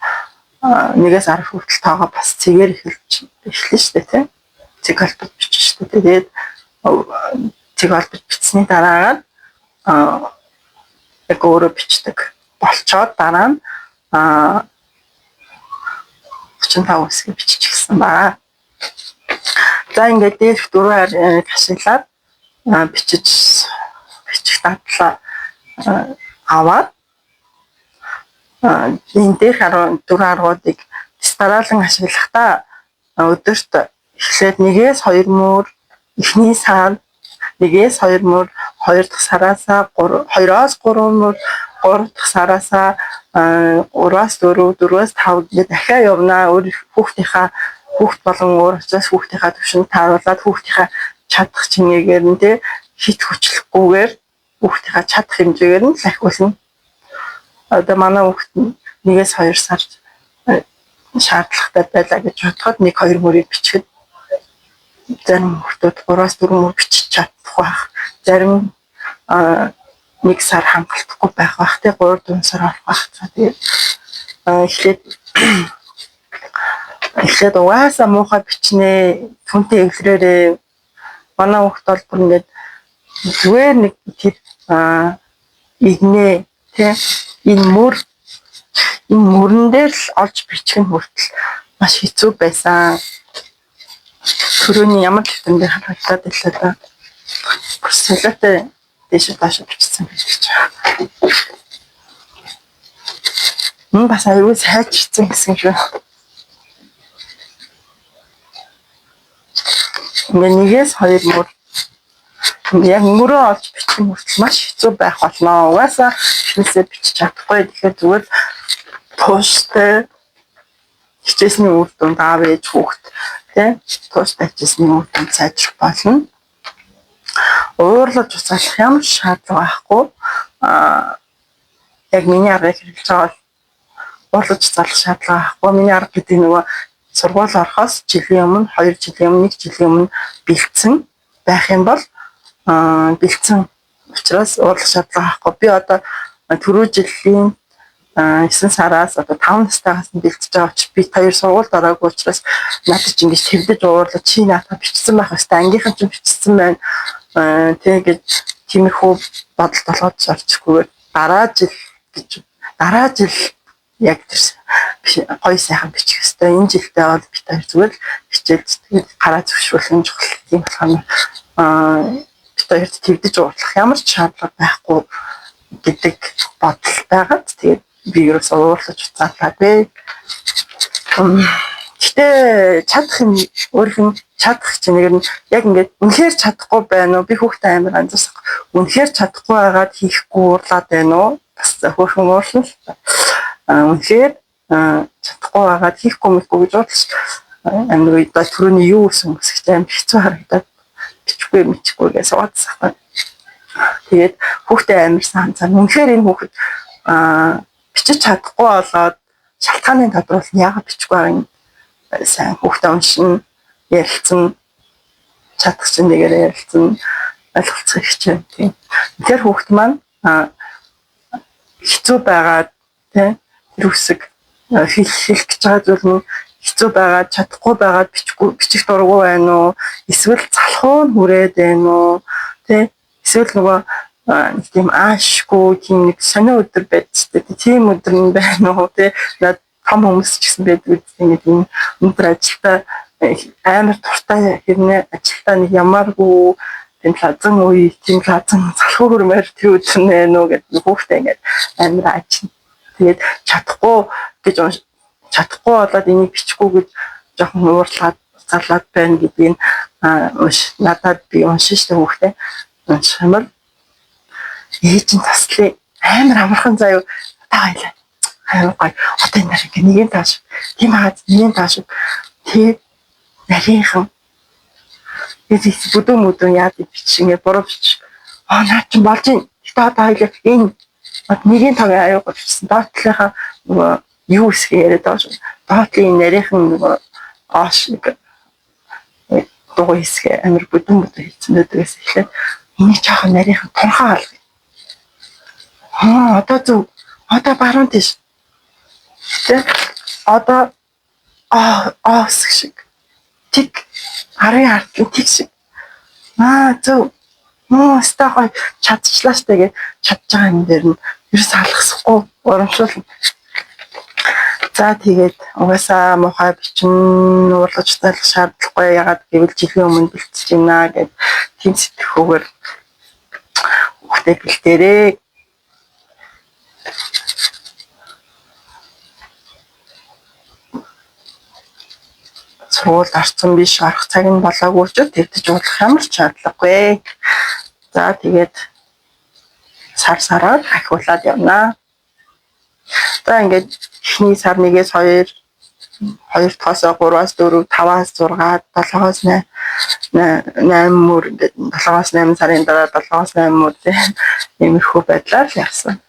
1-ээс 10 хүртэл тоогоо бас цэгээр эхэлнэ шүү дээ тийм цэг холбож бичих шүү дээ. Тэгээд цэг холбож бичсний дараа яг өөрөө бичдэг болчоод дараа нь 35 үсгийг биччихсэн байна. За ингээд дээрх дөрвөр ашиглаад бичих дадлаа аваад энэ дээрх 14 аргуудыг стараалан ашиглахдаа өдөрт эхлээд 1-ээс 2 мөр эхний сар 1-ээс 2 мөр 2 дахь сараасаа 2-оос 3 мөр 3 дахь сараасаа 3-аас 4, 4-аас 5 гэдэг дахиад явна. Өөр хүүхдийнхаа хүүхд болон өөр учраас хүүхдийнхаа төвшөнд тааруулаад хүүхдийнхаа чадах чимээгээр нь тэ хит хүчлэхгүйгээр хүүхдийнхаа чадах хэмжээгээр нь ахиулна. Одоо манай хүүхд нь 1-2 сар шаардлагатай байлаа гэж бодоход 1-2 мөрийг бичгэд зарим хүүхдүүд 3-4 мөр бичиж чадах байх. Зарим 1 сар хангалтгүй байх бах те 3-4 сар болох бах. Тэгээд эхлээд угаасаа муухай бичнэ түнтэй эвлэрээрээ манай хүүхд бол бүр ингээд зүгээр нэг тэр игнэ те энэ мөрөн дээр л олж бичих нь хүртэл маш хэцүү байсан. Төрөний ямар хэвтэн дээр харагдаад байлаа да. Солиотой дэше тааш бичсэн гэж байна. Бас аюул сайж бичсэн гэсэн шүү. Ингээд 1-2 мөр яг мөрөө олж бичих нь хүртэл маш хэцүү байх болно. Угаасаа шинэсээ бичиж чадахгүй. Тэгэхээр зүгээр тууштай хичээсний үр дүнд аав ээж хүүхд тийм тууштай хичээсний үр дүнд сайжрах болно. Уурлаж уцаалах ямар шаардлага байхгүй. Яг миний аргыг хэрэглэж байгаа бол уурлаж уцаалах шаардлага байхгүй. Миний арга гэдэг нөгөө сургууль орохоос жилийн өмнө 2 жилийн өмнө 1 жилийн өмнө бэлдсэн байх юм бол бэлдсэн учраас уурлах шаардлага байхгүй. Би одоо түрүү жилийн 9 сараас одоо 5 настайгаас нь бэлдэж байгаа учраас би 2 сургуульд ороогүй учраас надад ч ингэж хэвдэж уурлаж чи наатаа бичсэн байх хэвээр ангийнхан ч бичсэн байна. Тэгээд тиймэрхүү бодол толгойд орчихгүйгээр дараа жил яг тэр гоё сайхан бичих хэвээр энэ жилдээ бол би тэр зүгээр хичээлж тэгээд гараа зөвшөөрөх юм чухал юм болохоор би тэр тэгдэж уурлах ямар ч шаардлага байхгүй гэдэг бодол байгаад тэгээд би ерөөс уурлаж уцаалаад бэ. Гэтэ чадах юм өөрхөн чадах чинээр нь яг ингээд үнэхээр чадахгүй байна уу? Би хүүхдээ амар анзаарсан. Үнэхээр чадахгүй байгаад хийхгүй уурлаад байна уу? Бас хөөрхөн уурлал. Үнэхээр чадахгүй байгаад хийхгүй мэхгүй гэж бодлоо. Амар үед түрүүний юу гэсэн үсгэж амар хэцүү харагдаад бичгүй мэчихгүйгээ суудсан. Тэгээд хүүхдээ амар санацаа. Үнэхээр энэ хүүхэд бичиж чадахгүй болоод шалтгааны тодруулах нь яагаад бичихгүй байгаа юм сайн хүүхдээ уншин ярилцсан чадах чинээгээр ярилцсан ойлголцох хэрэгтэй тийм. Тэр хүүхд маань хэцүү байгаад тийм тэр үсэг хэлэх гэж байгаа зүйл нь хэцүү байгаад чадахгүй байгаад бичих дурггүй байна уу? Эсвэл залхуу хүрээд байна уу? Тийм эсвэл нөгөө тийм аашгүй тийм нэг сонио өдөр байдсан тийм өдөр нь байна уу? Тийм над том хүмүүс ч гэсэн байдаг гэдэг юм. Өнөөдөр ажилдаа амар туртай хэрнээ ажилдаа нэг ямааргүй тийм лазан үе тийм лазан залхуу хөрмөр тэр өдөр нэ нөө гэдэг хүүхдээ ингээд амар ачин. Тэгээд чадахгүй болоод энийг бичихгүй гэж жоохон уурлаад зарлаад байна гэдгийг надад би уншин штэ хүүхдээ уншмал ээж нь таслаа амар амархан заяа та хоёлаа амар гой одоо энэ нарыг нэгийн тааш тийм хаад нэгийн тааш тэгээд нарийнхан эцэг бүдүүн яад бичгээ буруу бич наа чи болж ин та хоёлаа энэ нэгийн таг аюу болчихсон доотлынхаа нөгөө юу хэсэг яриад байгаа шүү доотлын нарийнхан нөгөө оош нэг дуу хэсэг амар бүдүүн хийсэн дээрээс эхлээд энийг жоохон нарийнхан турхаа алга одоо зөв одоо баруун тийш тэ одоо хэсэг шиг тик арын артлын тик шиг зөв стахой чадчихлаа штэ гэж чадж байгаа юм дээр нь ерөөс алгасахгүй урамшуул. За тэгээд угаасаа мохой бичин уурлаж талах шаардлагагүй ягаад гэвэл жилийн өмнө бэлтэж байна гэд тийм сэтгэхүүгээр хүүхдээ бэлтээрээ. Сургуульд орсон биш арах цаг нь болоогүй ч тэгдэж уурлах ямар ч шаардлагагүй. За тэгээд сараар ахиулаад явна. За ингээд эхний сар 1-2 2-оос 3-аас 4, 5-аас 6, 7-оос 8 мөр ингээд 7-оос 8 сарын дараа 7-оос 8 мөр иймэрхүү байдлаар явсан.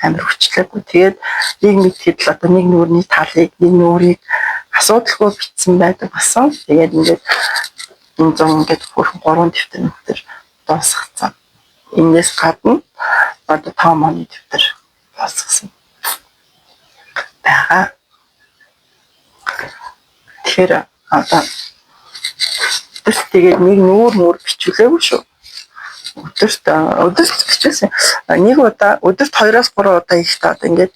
Амар хүчлээгүй. Тэгээд нийгмийн итгэл одоо нэг нүрийн талыг, нэг нүрийг асуудалгүй бичсэн байдаг болсон. Тэгээд ингээд энэ зам ингээд хүрхэн 3 дэвтэр дуусгацсан. Энээс гадна одоо 5 оны дэвтэр дуусгасан байгаа. Тэгэхээр одоо тэгээд нэг нүүр бичүүлээгүй шүү. Өдөрт бичүүлсэн. Нэг удаа өдөрт 2-3 удаа ихтэй одоо ингээд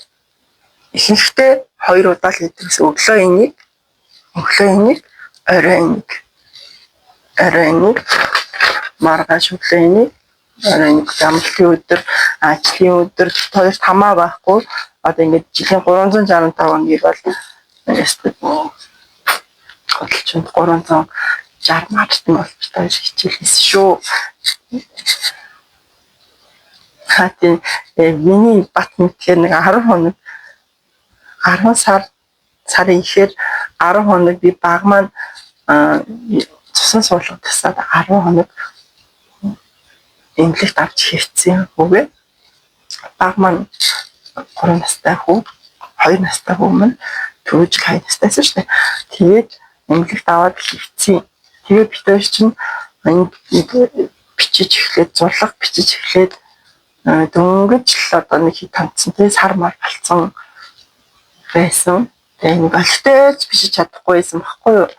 ихэнхдээ 2 удаа л хийдэг гэсэн. Өглөө энийг, орой энийг, маргааш өглөө энийг, орой энийг амралтын өдөр, ажлын өдөр хоёрт хамаа байхгүй. Одоо ингээд жилийн 365 өдрийг бол хөдөлчөнд 360 мартын болж байгаа хичээлээс шүү. Хатин миний бат мэдхээр нэг 10 хоног 10 сарын ихээр 10 хоног би баг маань цусан суулгад тасаад 10 хоног эмнэлэгт авч хэвцсэн үгүй. Баг маань 3 настай хүү, 2 настай хүү маань төрөж 2 настайсэн шүү дээ. Тэгээд эмнэлэгт аваад хэвцсэн. Тэгээд бид хоёр чинь бичиж эхлээд зурлах бичиж эхлээд дөнгөж л одоо нэг хит томцсон тий сар мар болцсон байсан. Тэгээд нэг альтайч бичиж чадахгүй байсан байхгүй юу.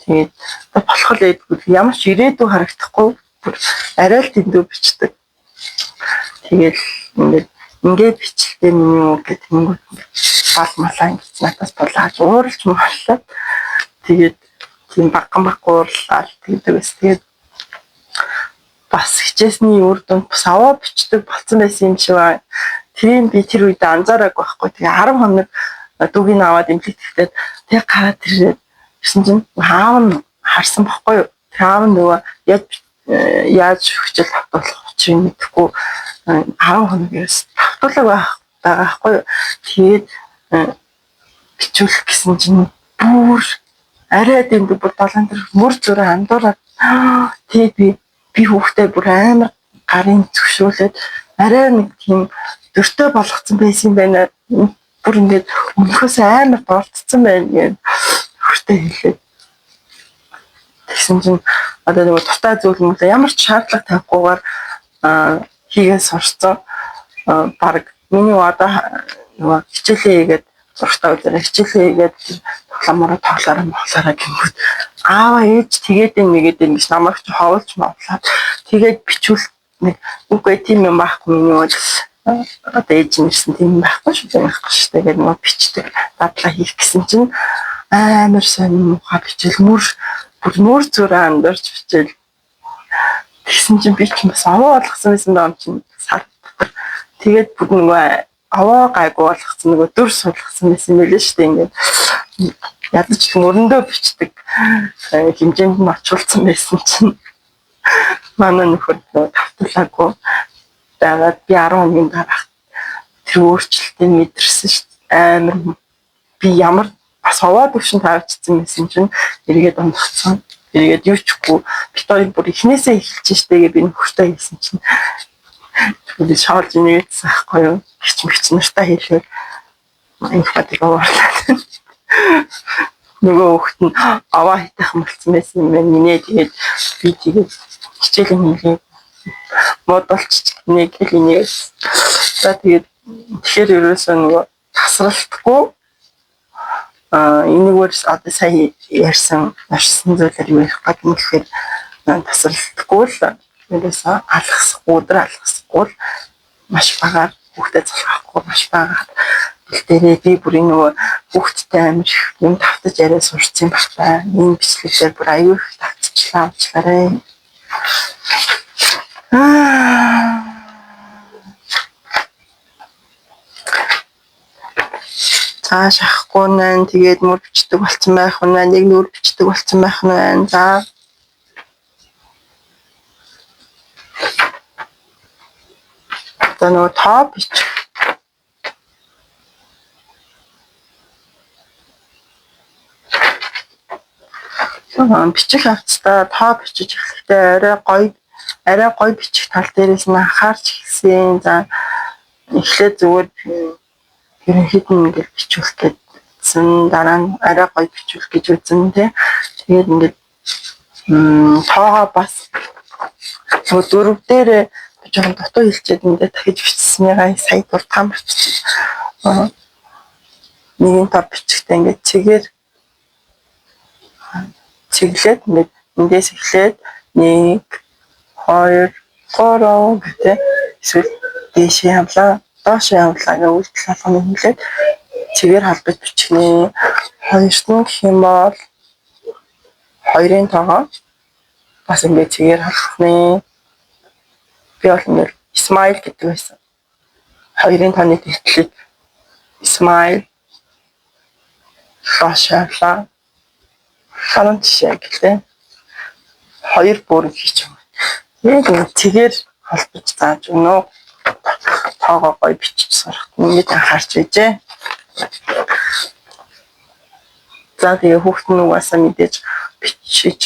Тэгээд болох л ямар ч ирээдүй харагдахгүй бүр арай л дэндүү бичдэг. Тэгээд ингээд бичлээ миний үг гэдэг юм бал малаа ингэж надаас тулааж ууралж муулаад тэгээд тийм багхан уурлаад тэгээд бас хичээсний үр дүнд бас аваа бичдэг болсон байсан юм шиг байна. Тэрийг би тэр үед анзаараагүй байхгүй. Тэгээ 10 хоног дүүгийн аваад эмнэлэгт тэг гараад ирээд гэсэн чинь аав нь харсан байхгүй юу. Тэр аав нь нөгөө яаж хичээл тавтуулах учрыг мэдэхгүй 10 хоног ерөөс тавтуулаг байгаа байхгүй юу. Тэгээд бичүүлэх гэсэн чинь бүр арай дэндүү бүр 7 тэр мөр зүрэ андуураад тэг би хүүхдээ бүр амар гарын зөвшөөрөлд арай нэг тийм дөртөө болгоцсон байсан байна. Бүр ингээд өмнөхөөс амар дурдсан байна гэж хүүхдээ хэлээд. Тэгсэн чинь одоо нэг дуртай зүйл юм л ямар ч шаардлага тавихгүйгээр хийгээ сурцсан. Бараг миний одоо нөгөө хичээлээ хийгээд зургатаа үзэрэй хичээлээ хийгээд тоглоомороо тоглоороо гингүүд аава ээж тэгээд нэгээд ингэж намайг ч ховлж мовлаад тэгээд бичүүл нэг үгүй тийм юм байхгүй миний одоо ээж нэрсэн тийм байхгүй шүү дээ тэгээд нөгөө бичдэг дадлаа хийх гэсэн чинь амар сонь муухай бичээл бүр зүрэ андуурч бичээл тэгсэн чинь би ч бас аваа болгосон байсан даа чинь сар тэгээд бүр нөгөө аваа гайгүй болгосон нөгөө дөр суулгасан байсан мэлээ шүү дээ ингээд ядаж ч мөрөндөө бичдэг хэмжээнд нь очуулсан байсан чинь манай нөхөр тавтуулаагүй дагаад би 10 хоногийн дараа тэр өөрчлөлтийг мэдэрсэн шүү дээ амар би ямар бас аваа төвшин тавьчихсан байсан чинь эргээд ондогцсон эргээд юу чгүй бит хоёр бүр ихнээсээ эхэлж штэ гэ би нөхөртэй хэлсэн чинь би шаалж нэгсэн байхгүй юу хич нартай хэлээ их батиг уурлаа нөгөө хөхт нь аваа хитайхан болцсон байсан юм байна минь тэгээд би тэгээд хичээлийн хийгээ модулч нэг хэлнээс за тэгээд тэгэхээр ерөөсөө нөгөө тасралтгүй энэгээр одоо сая ярьсан зүйлээр юу ярих гэдэг нь гэхээр тасралтгүй л ерөөсөө өдөр алгасгүй л маш багаар хүүхдэд залхахгүй маш багаар дээрээ би бүр нөгөө хүүхдтэй амир юм тавтаж яриа сурцсан багтаа энэ бичлэгээр бүр аюу их тавцчлаа авчлаарай. Цааш ахгүй нэн тэгээд мөр бичдэг болцсон байх нь нэг нүр бичдэг болцсон байх нь за одоо нөгөө тоо бич бичих хавцтай тоо бичиж эхлэхдээ арай гоё бичих тал дээрээс нь анхаарч эхэлсэн. За эхлээд зүгээр ерөнхийдөө ингээд бичүүлэх гэсэн дараа нь арай гоё бичүүлэх гэж үзэн тий. Тэгээд ингээд тоогоо бас дөрөв дээр би жоохон дутуу хэлчихэд ингээд дахиж бичсэнийгаа сая дуртам бичиж нэгэн тав бичихтэй ингээд чиглээд ингээд эндээс эхлээд 1 2 3 гэдэг эсвэл дээшээ явлаа доош явлаа гэж үйлдэл алганы хэлээд чигээр халбаж бичихнэ. Хоёрт нь гэх юм бол 2-ын тоогоо бас ингээд чигээр халах нэ. Би бол ингээд smile гэдэг байсан. 2-ын тооны тэтгэлийг smile шашаалаа хаан жишээ гэлээ. 2 бүр хийж байгаа. Яг нэг чигээр холбож зааж өгнө. Тоогоо гоё бичиж сурах. Ингээд анхаарч байжээ. За тэгээ хүүхэд нь угаасаа мэдээж бичиж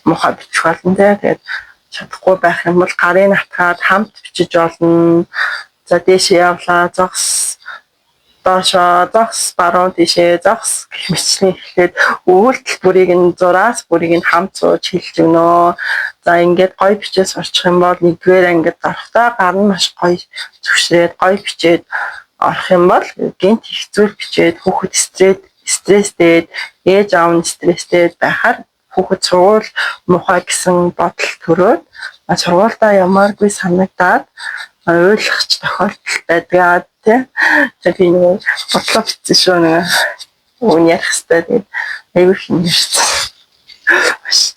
мохоо бичих болно дээ. Тэгээд чадахгүй байх юм бол гарын атгаад хамт бичиж олно. За дээшээ явлаа зогс доошоо зогс баруун тийшээ зогс гэх мэтчлэн эхлээд үйлдэл бүрийг нь зураас бүрийг нь хамт сууж хэлж өгнө. За ингээд гоё бичээ сурчих юм бол нэгдүгээр ангид гарахтаа гар нь маш гоё зөвшрээд гоё бичээд орох юм бол гинт их зүйл бичээд хүүхэд стресстэй ээж аав нь стресстэй байхаар хүүхэд сургууль мухай гэсэн бодол төрөөд сургуультай ямааргүй санагдаад ойлгохч тохиолдол байдаг тий. Тэгээд нэг бодлоо бичсэн шүү нэг үн ярих хэрэгтэй тэгээд аюу хинэрсэн.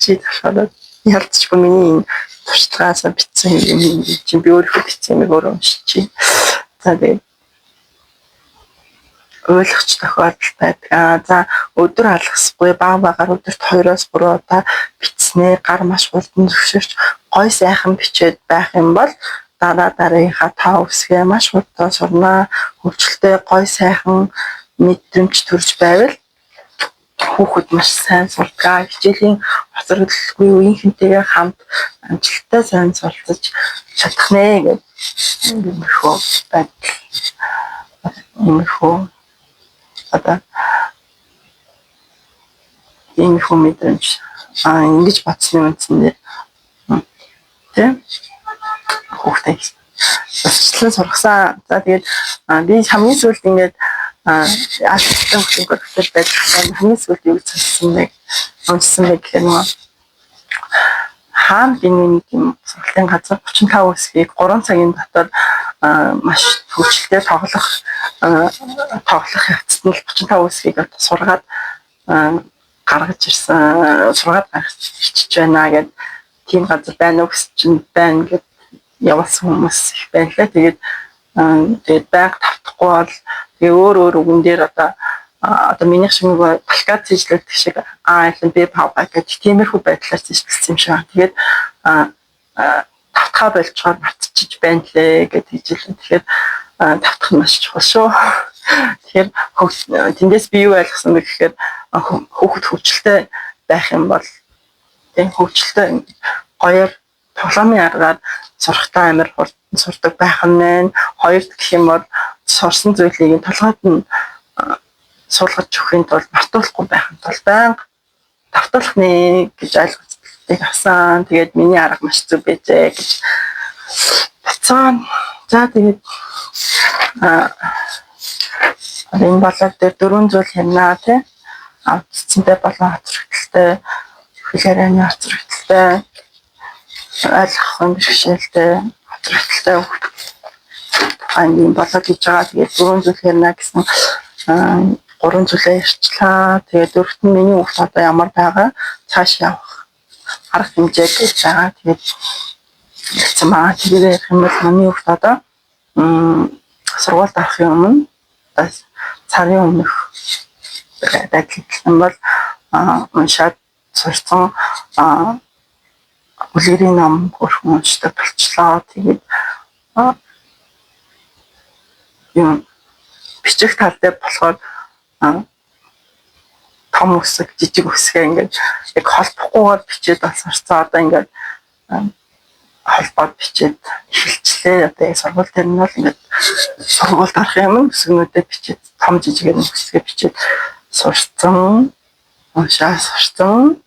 Чи болохоор ялцчихгүй миний туршлагаас бичсэн юм чи би өөрөө бичсэн юм өөрөө уншчих. За тэгээд ойлгохч тохиолдол байдаг. За өдөр алгасгүй багаар өдөрт 2-3 удаа бичснээ гар маш хурдан зөвшөөрч гой сайхан бичээд байх юм бол дараагийнхаа тав үсгээ маш хурдан сурнаа. Хөгжилтэй гой сайхан мэдрэмж төрж байвал хүүхэд маш сайн сурдаг. Хичээлийн хоцрогдолгүй үеийнхэнтэйгээ хамт амжилттай сайн суралцаж чадах нэ гэдэг юмхөө байдал. Юмхөө одоо юмхөө мэдрэмж ингэж батсны үндсэндээ тийм хүүхдээ сурчлан сургасан. За тэгээд би хамгийн сүүлд ингээд ааштай хөлбөртэй байж хамгийн сүүлд юу сонсон бэ гэхээр нөгөө хаан гинэ нэг юм сургалтын газар 35 үсгийг 3 цагийн дотор маш хөвчлөлтэй тоглох явцад нь 35 үсгийг сургаад гаргаж ирсэн. Сургаад гаргаж байна гэд тийм газар байна уу гэсэн байна гэд явуулсан хүмүүс их байна лээ. Тэгээд байг тавтахгүй бол тэгээ өөр үгэн дээр одоо минийх шиг нэг талкад зэжлэгдэх шиг би павга гэдэг тиймэрхүү байдлаар зэжлэлсэн юм шиг. Тэгээд тавтахаа болчоор мартчих байна лээ гэж хэлжээ. Тэгэхээр тавтах нь маш чухал шүү. Тэгэхээр тэндээс би юу ойлгосон бэ гэхээр хүүхэд хөвчлөлтэй байх юм бол тийм хөвчлөлтэй гоёор тоглоомын аргаар сурахтаа амар хурдан сурдаг байх нь байна. Хоёрд гэх юм бол сурсан зүйлийг толгойд нь суулгаж өгөхийн тулд мартуулахгүй байхын тулд байнга давтуулах нэ гэж ойлголтыг авсан. Тэгээд миний арга маш зөв байжээ гэж бацсан. За тэгээд энэ болоод дээр 4 зүйл хэмнаа тий. Цэцэнтэй болон хоцрогдолтой, хөлөөрийн хоцрогдолтой, ойлгох юм бишэлтэй, хоцрогдолтой ангийн болоод гэж байгаа. Тэгээд 4 зүйл хэмнаа гэсэн 3 зүйлээ ярьчлаа. Тэгээд дөрөвт нь миний хүүхд одоо ямар байгаа цааш явах арга хэмжээ гэж байгаа. Тэгээд хэлсэн маа тэгээд ярих юм бол миний хүүхд одоо сургуульд орохын өмнө царын өмнөх байдал юм бол уншаад сурсан үлгэрийн ном хөрхөн уншдаг болчлоо. Тэгээд юм бичих тал дээр болохоор том үсэг жижиг үсгээ ингээд яг холбохгүйгээр бичээд болсорцоо одоо ингээд холбоод бичээд эхэлчлээ. Одоо яг сургууль дээр нь бол ингээд сургуульд орох юм үсгнүүдээ бичээд том жижигээр үсгээ бичээд сурцсан. Уншаа сурцсан.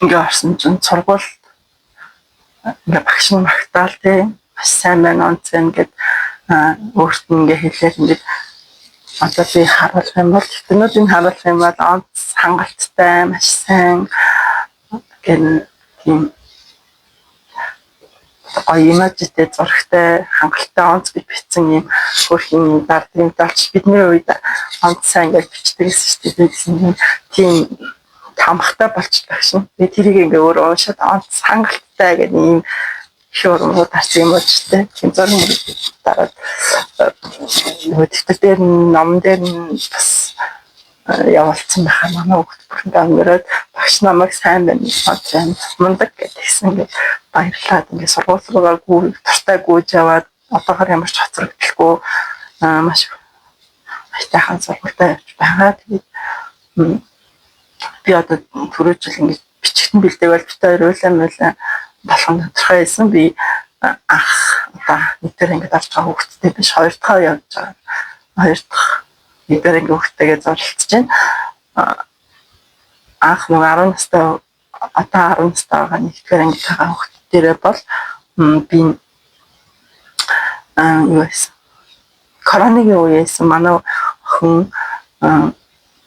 Ингээд орсон чинь сургууль ингээд багш нь магтаал тийм маш сайн байна онцэн ингээд өөрт нь ингээд хэлээд ингээд одоо би харуулах юм бол технологийн харуулах юм бол онц хангалттай маш сайн гэн тийм гоё имажтэй зурагтай хангалттай онц гэж бичсэн юм хөрхийн дардын талч бидний үед онц сайн гэж бичдэг шүү дээ. Тийм тамхтай болчихлоо шин. Би тэрийг ингээ өөр уншаад онц хангалттай гэдэг ийм шуурмууд авсан юм уу ч тийм зураг дараад дэвтэр дээр ном дээр бас явуулсан байхаа манай хүүхд бүхэнд өнгөрөөд багш намайг сайн байна гэж мундаг гэдгийгсэн ингээд баярлаад ингээд сургууль руугаа дуртай гүйж яваад одоогоор ямар ч хоцрогдолгүй маш айтайхан сургуультай явж байгаа. Тэгээд би одоо түрүү жил ингээд бичгтэн бэлдээвэл бит хоёр уйлаа болох нь тодорхой байсан. Би ах одоо нэгдэр ингээд орж байгаа хүүхдтэй биш хоёр дахь явж байгаа. Хоёр дахь нэгдэр ингээд хүүхдтэйгээ зурлалцж байна. Ах нэг 10 настай одоо 10 настай байгаа нэгдэр ингээд байгаа хүүхдтэрээ бол би юу байсан. Коронагийн үеэс манай охин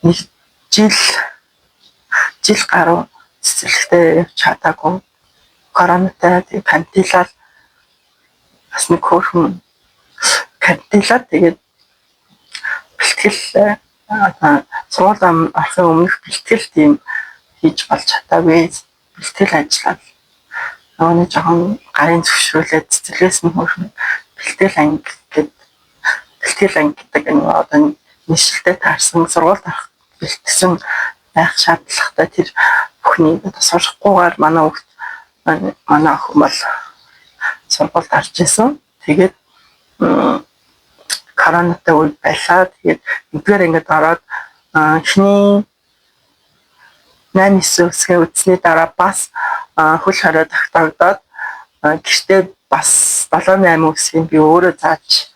нэг жил гаруй цэцэрлэгтээ явж чадаагүй. Коронатай кантилал бас нэг хөөрхөн кантилал тэгээд бэлтгэл сургууль орохын өмнөх бэлтгэл тийм хийж болж чадаагүй. Бэлтгэл ажиллаад нөгөө жоохон гарын зөвшөөрүүлээд цэцэрлэгээс нь хөөрхөн бэлтгэл анги гэдэг нэг одоо нийслэлтэй таарсан сургуульд орох бэлтгэсэн байх шаардлагатай тэр бүхнийг сурахгүйгээр манай охин бол сургуульд орж исэн. Тэгээд коронатай үед байлаа. Тэгээд нэгдүгээр ингээд ороод эхний 8-9 үсгээ үзсний дараа бас хөл хорой тогтоогдоод гэртээ бас 7-8 үсгийг би өөрөө зааж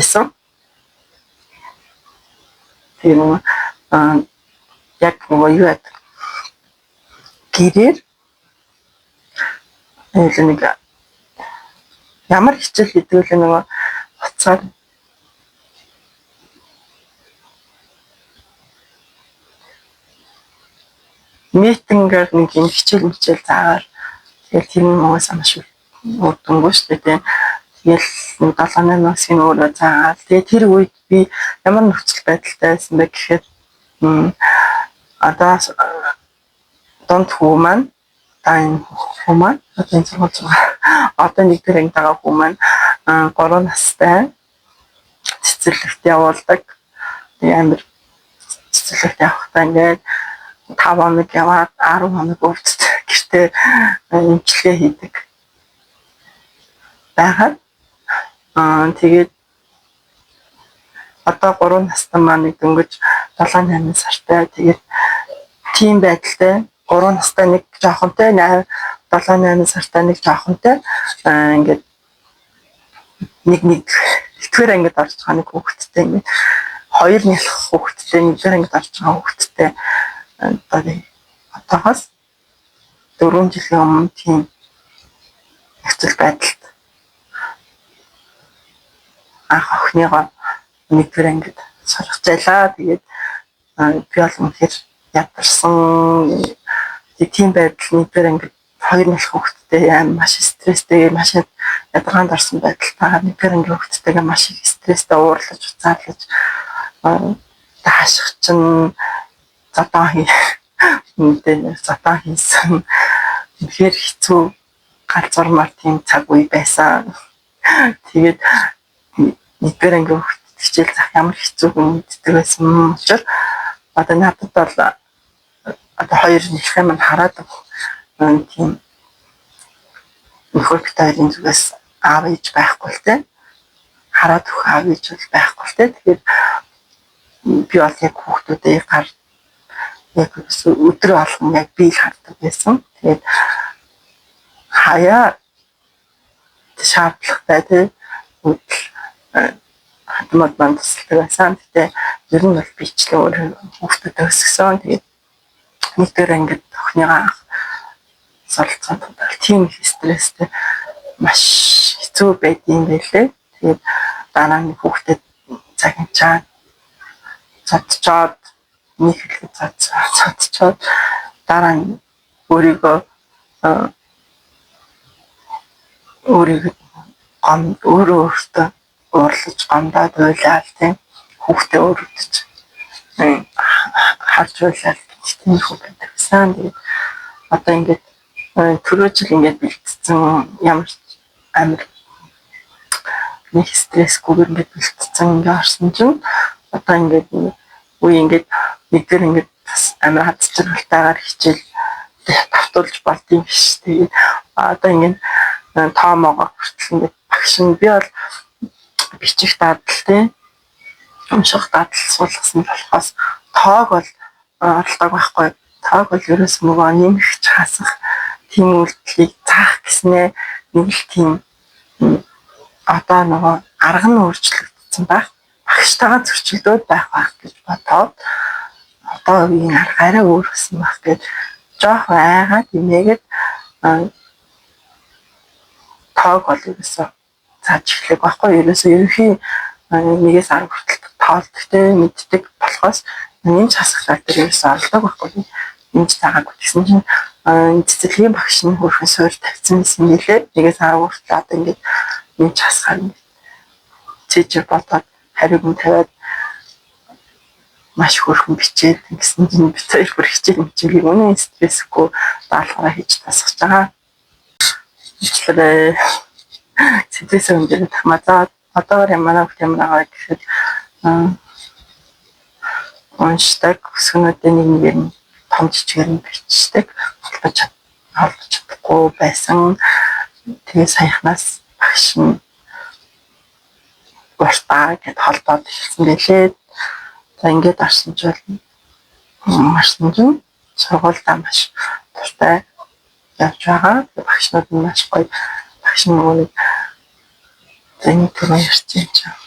исэн. Тийм яг нөгөө юу яд гэрээр нэг ямар хичээл хийдэг вэ нөгөө уцаар митингээр нэг юм хичээл заагаар тэгэл тэр нь моос амш уудангүй шүү дээ. Тэгэл 7-8 насгийн өөрөө заагаад тэгээ тэр үед би ямар нөхцөл байдалтай байсан бэ гэхэд одоо донд хүү маань одоо нэгдүгээр анги байгаа хүү маань 3 настай цэцэрлэгт явуулдаг. Тэгээ амир цэцэрлэгт явахдаа ингээд 5 хоног яваад 10 хоног өвдөлт гэртээ эмчилгээ хийдэг байгаад тэгээд одоо 3 настай маань дөнгөж 7-8 сартай тэгээд тийм байдалтай 3 настай нэг жоохонтой 7-8 сартай нэг жоохонтой ингээд нэг нэгдүгээр ангид орж байгаа нэг хүүхэдтэй ингээд хоёр нялх хүүхэдтэй нэгдүгээр ангид орж байгаа хүүхэдтэй одоогоос 4 жилийн өмнө тийм нөхцөл байдалд анх охиныгоо нэгдүгээр ангид сурах зайлаа. Тэгээд би бол үнэхээр ядарсан тийм байдал нэгдүгээр ангид хоёр нялх хүүхэдтэй маш стресстэй маш ядаргаанд орсон байдалтай нэгдүгээр анги хүүхэдтэйгээ маш их стресстэй уурлаж уцаалж тааших чинь затаа хийсэн тэгэхээр хэцүү галзуурмаар тийм цаг үе байсан. Тэгээд нэгдүгээр анги хичээл зах ямар хэцүү мэддэг байсан учраас одоо надад бол одоо хоёр нөхөр маань хараад тийм нөхөр битэрийн зүгээс аав ээж байхгүй л те хараад өх аав ээж бол байхгүй л те. Тэгээд би бол яг хүүхдүүдээ яг өдөр болгон яг би л хардаг байсан. Тэгээд хаяа шаардлагатай тийм үйл хатмад мандсдаг байсан. Тэгтээ ер нь бол би ч л өөр хүүхдүүд өсгсөн. Тэгээд нэгдүгээр ангид охиныгаа суралцсан тул тийм стресстэй маш хэцүү байдсан байлээ. Тэгээд дараа нь хүүхдэд цагчаад цацчаад нэг хэлээ цацчаад дараа нь өөрийгөө өөртөө уурлаж гомдоод байлаа тийм хүүхдээ өөрөдөж харж байлаа тийм хүүхэд байсан. Тэгээд одоо ингээд түрүү жил ингээд бэлтцсэн ямар амар нэг стрессгүйгээр ингээд бэлтцсэн ингээд орсон чинь одоо ингээд үе ингээд нэгдэр ингээд амар хад зэрэгтайгаар хичээл тавтуулж болд юм биш. Тэгээд одоо ингээд тоомоогоо хүртэл ингээд багш нь би бол бичих дадал тийм унших дадал суулгасан болохоос тоог бол оролдог байхгүй. Тоог бол ерөөс нөгөө нэмэх хасах тийм үйлдэлийг заах гэснээр нэг л тийм одоо нөгөө арга нь өөрчлөгдсөн байх. Багштайгаа зөрчилдөөд байх гэж бодоод одоо үеийн арга арай өөр гэсэн байх гэж жоох айгаад имээгээд тоог бол ерөөсөө зааж эхлэх байхгүй. Ерөөсөө ерөнхий 1-10 хүртэл тоолдогтэй мэддэг болохоос нэмж хасахлаар тэр ерөөсөө оролдог байхгүй. Нэмж таагаад гэсэн чинь цэцэрлэгийн багш нь хөрхэн суур тавьсан юм нэлээ. 1-10 хүртэл одоо ингээд нэмж хасахаар цэжэр бодоод хариуг нь тавиад маш хөрхэн бичээд гэсэн чинь би тэр хичээл мчиг үнэн стрессгүй даалгавраа хийж тасгаж байгаа. Тэгэхээр сэтгэл хөдлөлт хамаагаад одоо ямар хэмнэгаа гэхэд уншдаг өсгөнүүдээ нэг юм том жижигэр нь бичдэг холбож чадахгүй байсан. Тэгээ саяхнаас багш нь гортаа гэд холбоод ирсэн байлээ. За ингээд арсан ч бол сургуультай маш дуртай явж байгаа. Багшнууд нь маш гоё багш нөгөө зэний төрөө ярьж юм чинь.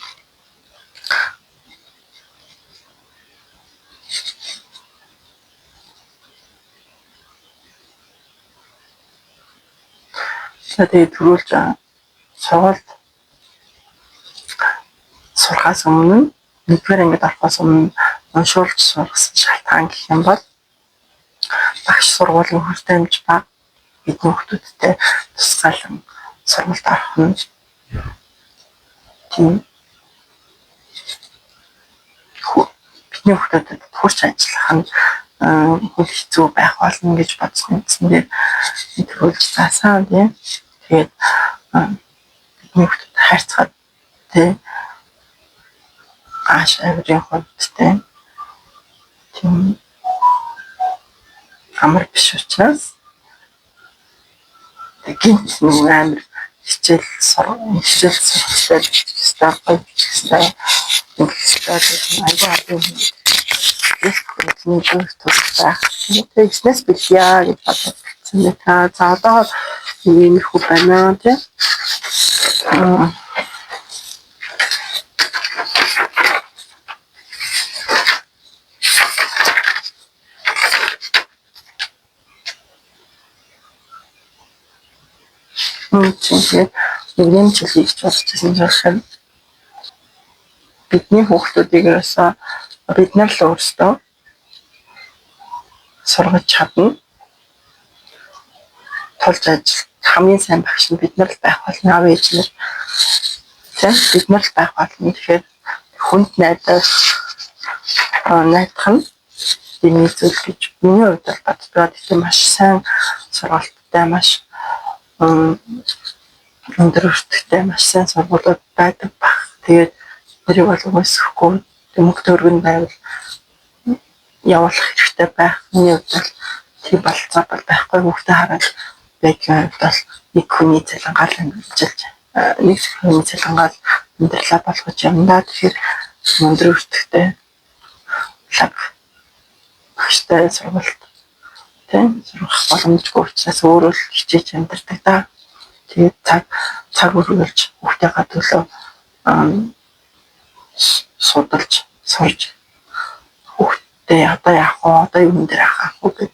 Тэгээд төрүүлж сургуульд сурахаас өмнө нэгдүгээр ангид орохоос өмнө уншуулж сургасан шалтгаан гэх юм бол багш сургуулийн хүртээмж ба бидний хүмүүсттэй тусгаалan сургуульд орох нь тийм бидний хүмүүсттэй хурц ажиллах нь хэцүү байх болно гэж бодсон юм дээр төрүүлж заасан тийм. Тэгээд бидний хүмүүст хайрцгаад тийм аш авирын хувьдтэй тийм амар биш учраас гинт нэг амар хичээл сурахтай стартап хийсэн инглишээр аягүй нэг тусах. Тэгснээс бэльяа гэж бодсон. За одоо ийм их байна тийм. Тэгээд нэгэн жил хийж болчихсон жишээ. Бидний хүүхдүүдийг ерөөсөө бид нар л өөрсдөө сургаж чадна. Тулж ажил хамгийн сайн багш нь бид нар л байх болно. Аав ээж нар тийм бид нар л байх болно. Тэгэхээр хүнд найдах нь миний зүйл гэж миний хувьд бол боддог. Тэгэхээр маш сайн сургалттай маш өндөр өртөгтэй маш сайн сургуулиуд байдаг баг. Тэгээд тэрийг бол өсөхгүй мөнгө төгрөг байвал явуулах хэрэгтэй байх. Миний хувьд бол тийм болцоо байхгүй. Хүүхдээ хараад байгийн хувьд бол нэг хүний цалингаал амжилж нэг хүний цалингаал амьдралаа болгож юмдаа тэгэхээр өндөр өртөгтэй лаг багштай сургалт тийм сурах боломжгүй учраас өөрөө л хичээж амьдардаг да. Тэгээд цаг үргэлж хүүхдийнхээ төлөө судалж сурж хүүхдээ одоо яах вэ? Одоо юун дээр анхаах вэ гэд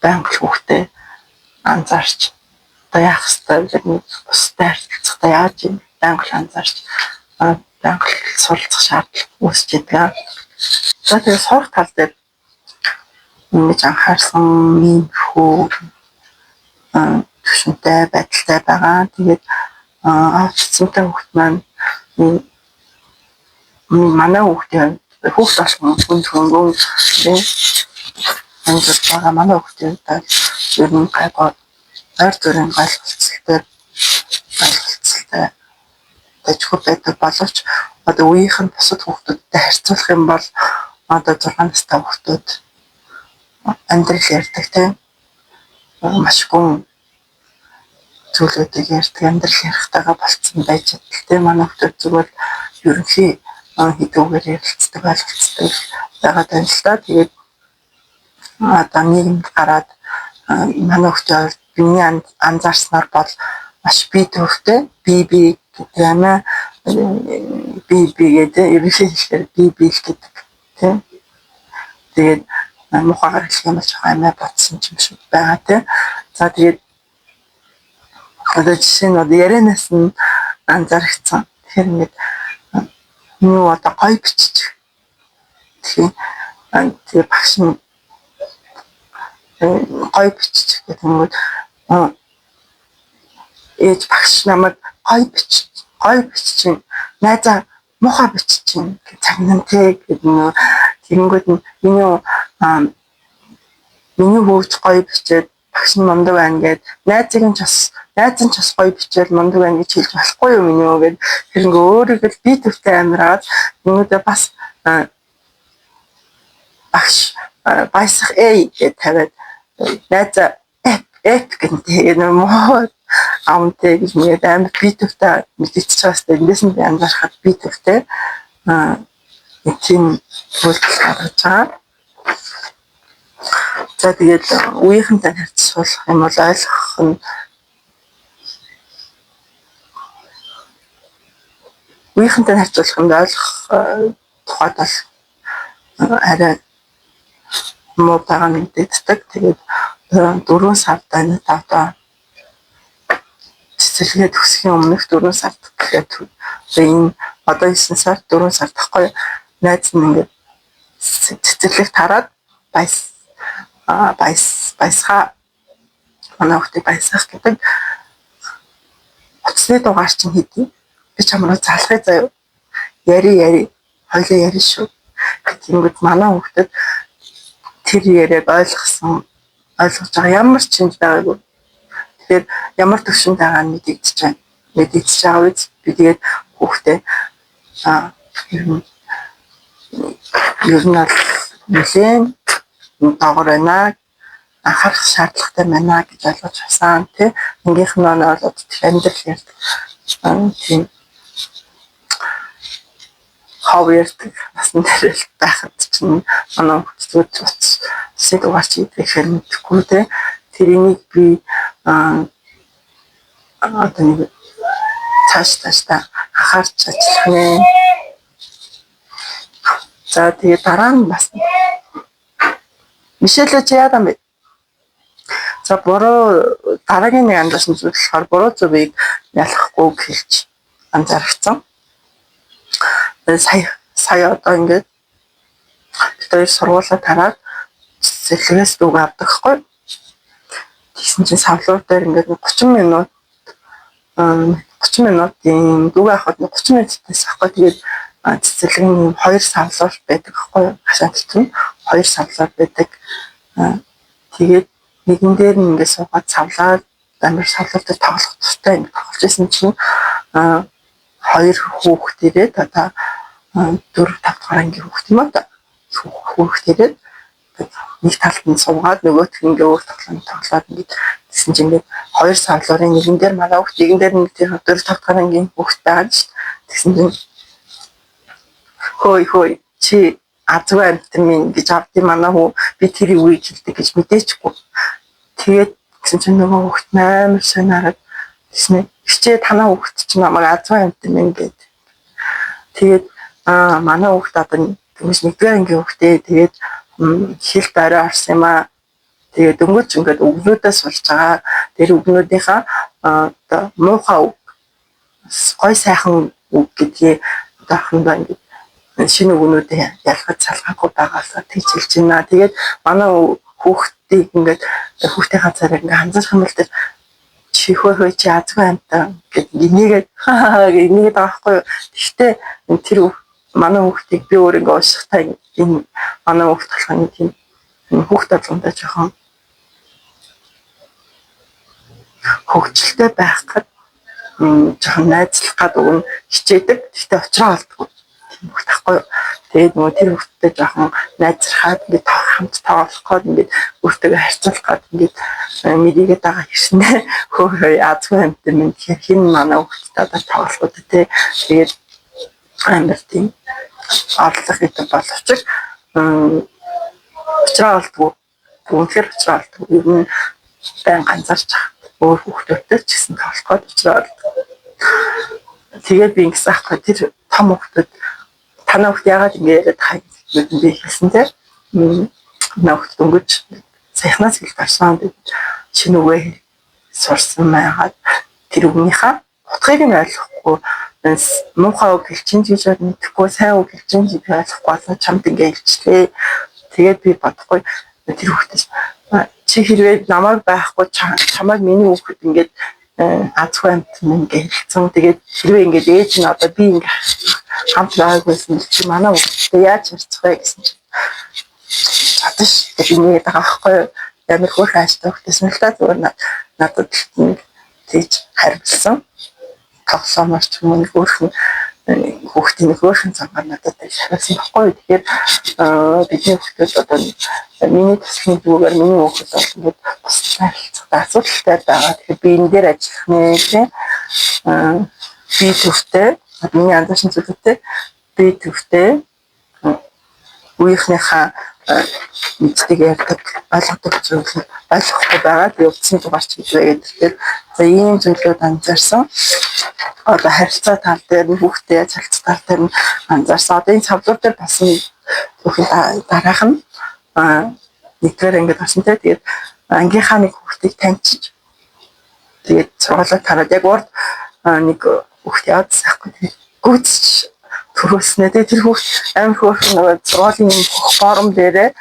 байнга хүүхдээ анзаарч одоо яах ёстой гэдэг нь бусдад харилцахдаа яаж юм байнга анзаарч байнга суралцах шаардлага үүсэж байгаа. За тэгээд сурах тал дээр ингэж анхаарсан юм хөө төвшөнтэй байдалтай байгаа. Тэгээд аутизмтай хүүхд маань манай хүүхдийн хүүхд болгон хүнд хөнгөн тийм ангид байгаа манай хүүхдийн ер нь гайгүй ойр зүрийн гайлцалтай тажгүй байдаг боловч одоо үеийнх нь бусад хүүхдүүдтэй харьцуулах юм бол одоо 6 настай хүүхдүүд амьдрал ярьдаг тийм маш гүн зүйлүүдийг ярьдаг амьдрал ярихтайгаа болцсон байж чаддаг тийм манай хүүхдүүд зүгээр ерөнхий хэдүүгээр ярилцдаг ойлголцдог байгаа тань л да. Тэгээд одоо нийгэмд гараад манай хүүхдийн биений анзаарснаар бол маш бие төвхтэй би гэдэг юм аа би гэдэг ерөнхий хэлээр би л гэдэг тийм. Тэгээд мухагаар хэлэх юм бол жоохон амиа бодсон юм шиг байгаа тийм. За тэгээд одоо жишээ нь одоо ярианаас нь анзаарчихсан. Тэгэхээр ингээд юу одоо гоё бичиж тийм тэгээ багш нь гоё бичиж гэдэг нь ээж багш намайг гоё бичиж найзаа муухай бичиж гэж цагнантэй гэдэг нь тэгэнгүүт нь миний хөөж гоё бичээд багш нь мундаг байна гэд найз нь ч бас гоё бичээд мундаг байна гэж хэлж болохгүй юу миний юу гэд тэрнгээ өөрийгөө л бие төвтэй амьдраад нөгөөдөө бас багш баясах гэж тавиад найзаа гэнтэй муу амтай гэж нэгэд амар бие төвтэй мэдчихэж байгаа хэвээр эндээс нь би анзаархад бие төвтэй тийм үйлдэл гаргаж байгаа. За тэгээд үеийнхэнтэй харьцуулах юм бол ойлгох нь үеийнхэнтэй харьцуулах нь ойлгох тухайд бол арай муу байгаа мэддэг. Тэгээд 4 сард энэ тавтаа цэцэрлэгээ төгсөхийн өмнөх 4 сард гэхэд энэ одоо 9 сар 4 сар тахгүй найз нь ингээд цэцэрлэг тараад баясгаа манай хүүхдээ баясгах гэдэг утасны дугаар чинь хийдий. Би чамруу залхыг заяа. Яри хоёлоо яри шүү. Тэгэнгүүт манай хүүхдэд тэр яриаг ойлгож байгаа ямар ч юм байгаагүй. Тэгэхээр ямар төвшөнд байгаа нь мэдэгдэж байна. Мэдэгдэж байгаа үед би тэгээд хүүхдээ ер нь нэлээд доогор байна. Анхаарах шаардлагатай байна гэж ойлгож байсан тий. Минийх нь бол амьдрал ярьдаг. Тийм хав ярьдаг насны дээр л байхад чинь манай хүүхдүүд цэцэг угаарч идэх хэрэггүй тий. Тэрийг би одоо нэг цааш анхаарч ажиллах нэ. За тэгээ дараа нь бас Мишель чи яа юм бэ? За буруу дараагийн нэг андаас нь болохоор буруу зөвийг ялахгүй хэлж анзаарчихсан. Сая одоо ингээд тэр сургуулаа тараад цэцэрлэгээс дүүг авдаг хгүй. Тэгсэн чинь савлуур дээр ингээд 30 минутын дүүг авахд 30 минутаас авахгүй тэгээд цэцэрлэгийн 2 савлуур байдаг хгүй. Хашаалтт нь 2 савлуур байдаг. Тэгээд нэгэн дээр нь ингээд суугаад савлаад амар савлуултад тоглох тустай ингээд тоглож байсан чинь 2 хүүхдээрээ одоо 4-5 дахь ангийн хүүхд юм аа. Хүүхдээрээ нэг талд нь суугаад нөгөөх нь ингээд өөр тоглоод ингээд тэгсэн чинь ингээд 2 савлуурын нэгэн дээр манай хүүхд нэгэн дээр нэг тэр 4-5 дахь ангийн хүүхд байгаа шүү. Тэгсэн чинь хөөе чи азгүй амтмын гэж авдсан манай хүү би тэр үгийг хэлдэг гэж мэдээчгүй. Тэгээд гэсэн чинь нөгөө хүүхд амар сонирхоод тэсний хичээ танаа хүүхд чинь намайг азгүй амтмын гэд. Тэгээд манай хүүхд одоо тэгмээс 1-р ангийн хүүхдээ тэгээд хэл дээрээ орсон юм аа. Тэгээд дөнгөж ингээд өгнүүдээ сулж байгаа. Тэр өгнүүдийнхаа одоо муухай үг, гой сайхан үг гэдгийг одоо ахандаа ингээд шинэ өгнүүдээ ялгаж салгаагүй байгаасаа тийч хэлж байна. Тэгээд манай хүүхдийг ингээд хүүхдийн хацаар ингээд анзаарах юм бол тэр чихөө чи азгүй амтаа гэдэг энийгээд байгаа байхгүй юу. Гэхдээ тэр манай хүүхдийг би өөр ингээд уушхтаа энэ манай хүүхд болох нэг тийм хүүхд болгондоо жоохон хөгжилтэй байх гэхэд жоохон найзлах гэдэг үг хичээдэг. Гэхдээ очроо олдгүй. Тийм бүх тахгүй. Тэгээд нөгөө тэр хүүхдтэй жоохон найзрахад ингээд хамт тоглох гээд ингээд өөртөө харьцуулах гээд ингээд мэрийгээд байгаа хэрсэнээ хөөхөө азгүй амт юм. Тэгэхээр хин манай хүүхдтэй одоо тоглох үү те. Тэгээд амар тийм орлох гэдэг боловч очроо олдгүй. Үнэхээр очроо олдгүй. Ер нь байн ганцаарч өөр хүүхдүүдтэй ч гэсэн тоглох гээд очроо олдгүй. Тэгээд би ингэсэн аахгүй тэр том хүүхдүүд танаа хүүхд яагаад ингэж хайж би хэлсэн те. Нөхд дөнгөж сайхнаас хэл гарсан шинэ үгээ сурсан байгаад тэр үгнийхаа утгыг нь ойлгохгүй муухай үг хэлчин гэж мэдэхгүй сайн үг хэлчин гэж ойлгохгүй болоо чамд ингэ хэлчихлээ. Тэгээд би бодохгүй тэр хүүхдээс чи хэрвээ намайг байхгүй чамайг миний хүүхэд ингэж азгүй амт ингэ хэлсэн. Тэгээд хэрвээ ингэ ээж нь одоо би ингэ хамт байгаагүйсэн чи манай хүүхдээ яаж харьцах вэ гэсэн чинь аташ тэгээд байгаа байхгүй ямар хөөх хааштай хүүхдээс нь л та зүгээр надад тийж харьцсан. Тоглооморч юм хөөхн хүүхдийн хөөхн цагаар надад шаардсан байхгүй. Тэгэхээр бидний хүүхдүүд одоо миний төслийн зүгээр миний хүүхэд бол ингээд тусдаа асуудалтай байгаа. Тэгэхээр би энэ дээр ажиллах нэ тийм би төвтэй миний андашин зүйлтэй би төвтэй үеийнхнийхээ мэддэг ярьдаг ойлгодог зүйл ойлгохгүй байгаа. Би өвдсөн дугаарч хийвээ гэдэг. За ийм зүйлүүд анзаарсан. Одоо харилцаа тал дээр хүүхдээ цалц тал дээр анзаарсан. Одоо энэ цавлууд дээр басан бүхэн дараах нь 1-р ангид басан те. Тэгээд ангийнхаа нэг хүүхдийг таньчиж тэгээд сургуулаа тараад яг урд нэг хүүхд яадсахгүй гүйцэж төрүүлснэ. Тэгээд тэр хүүхд амар хөөрхөн сургуулийн форум дээрээ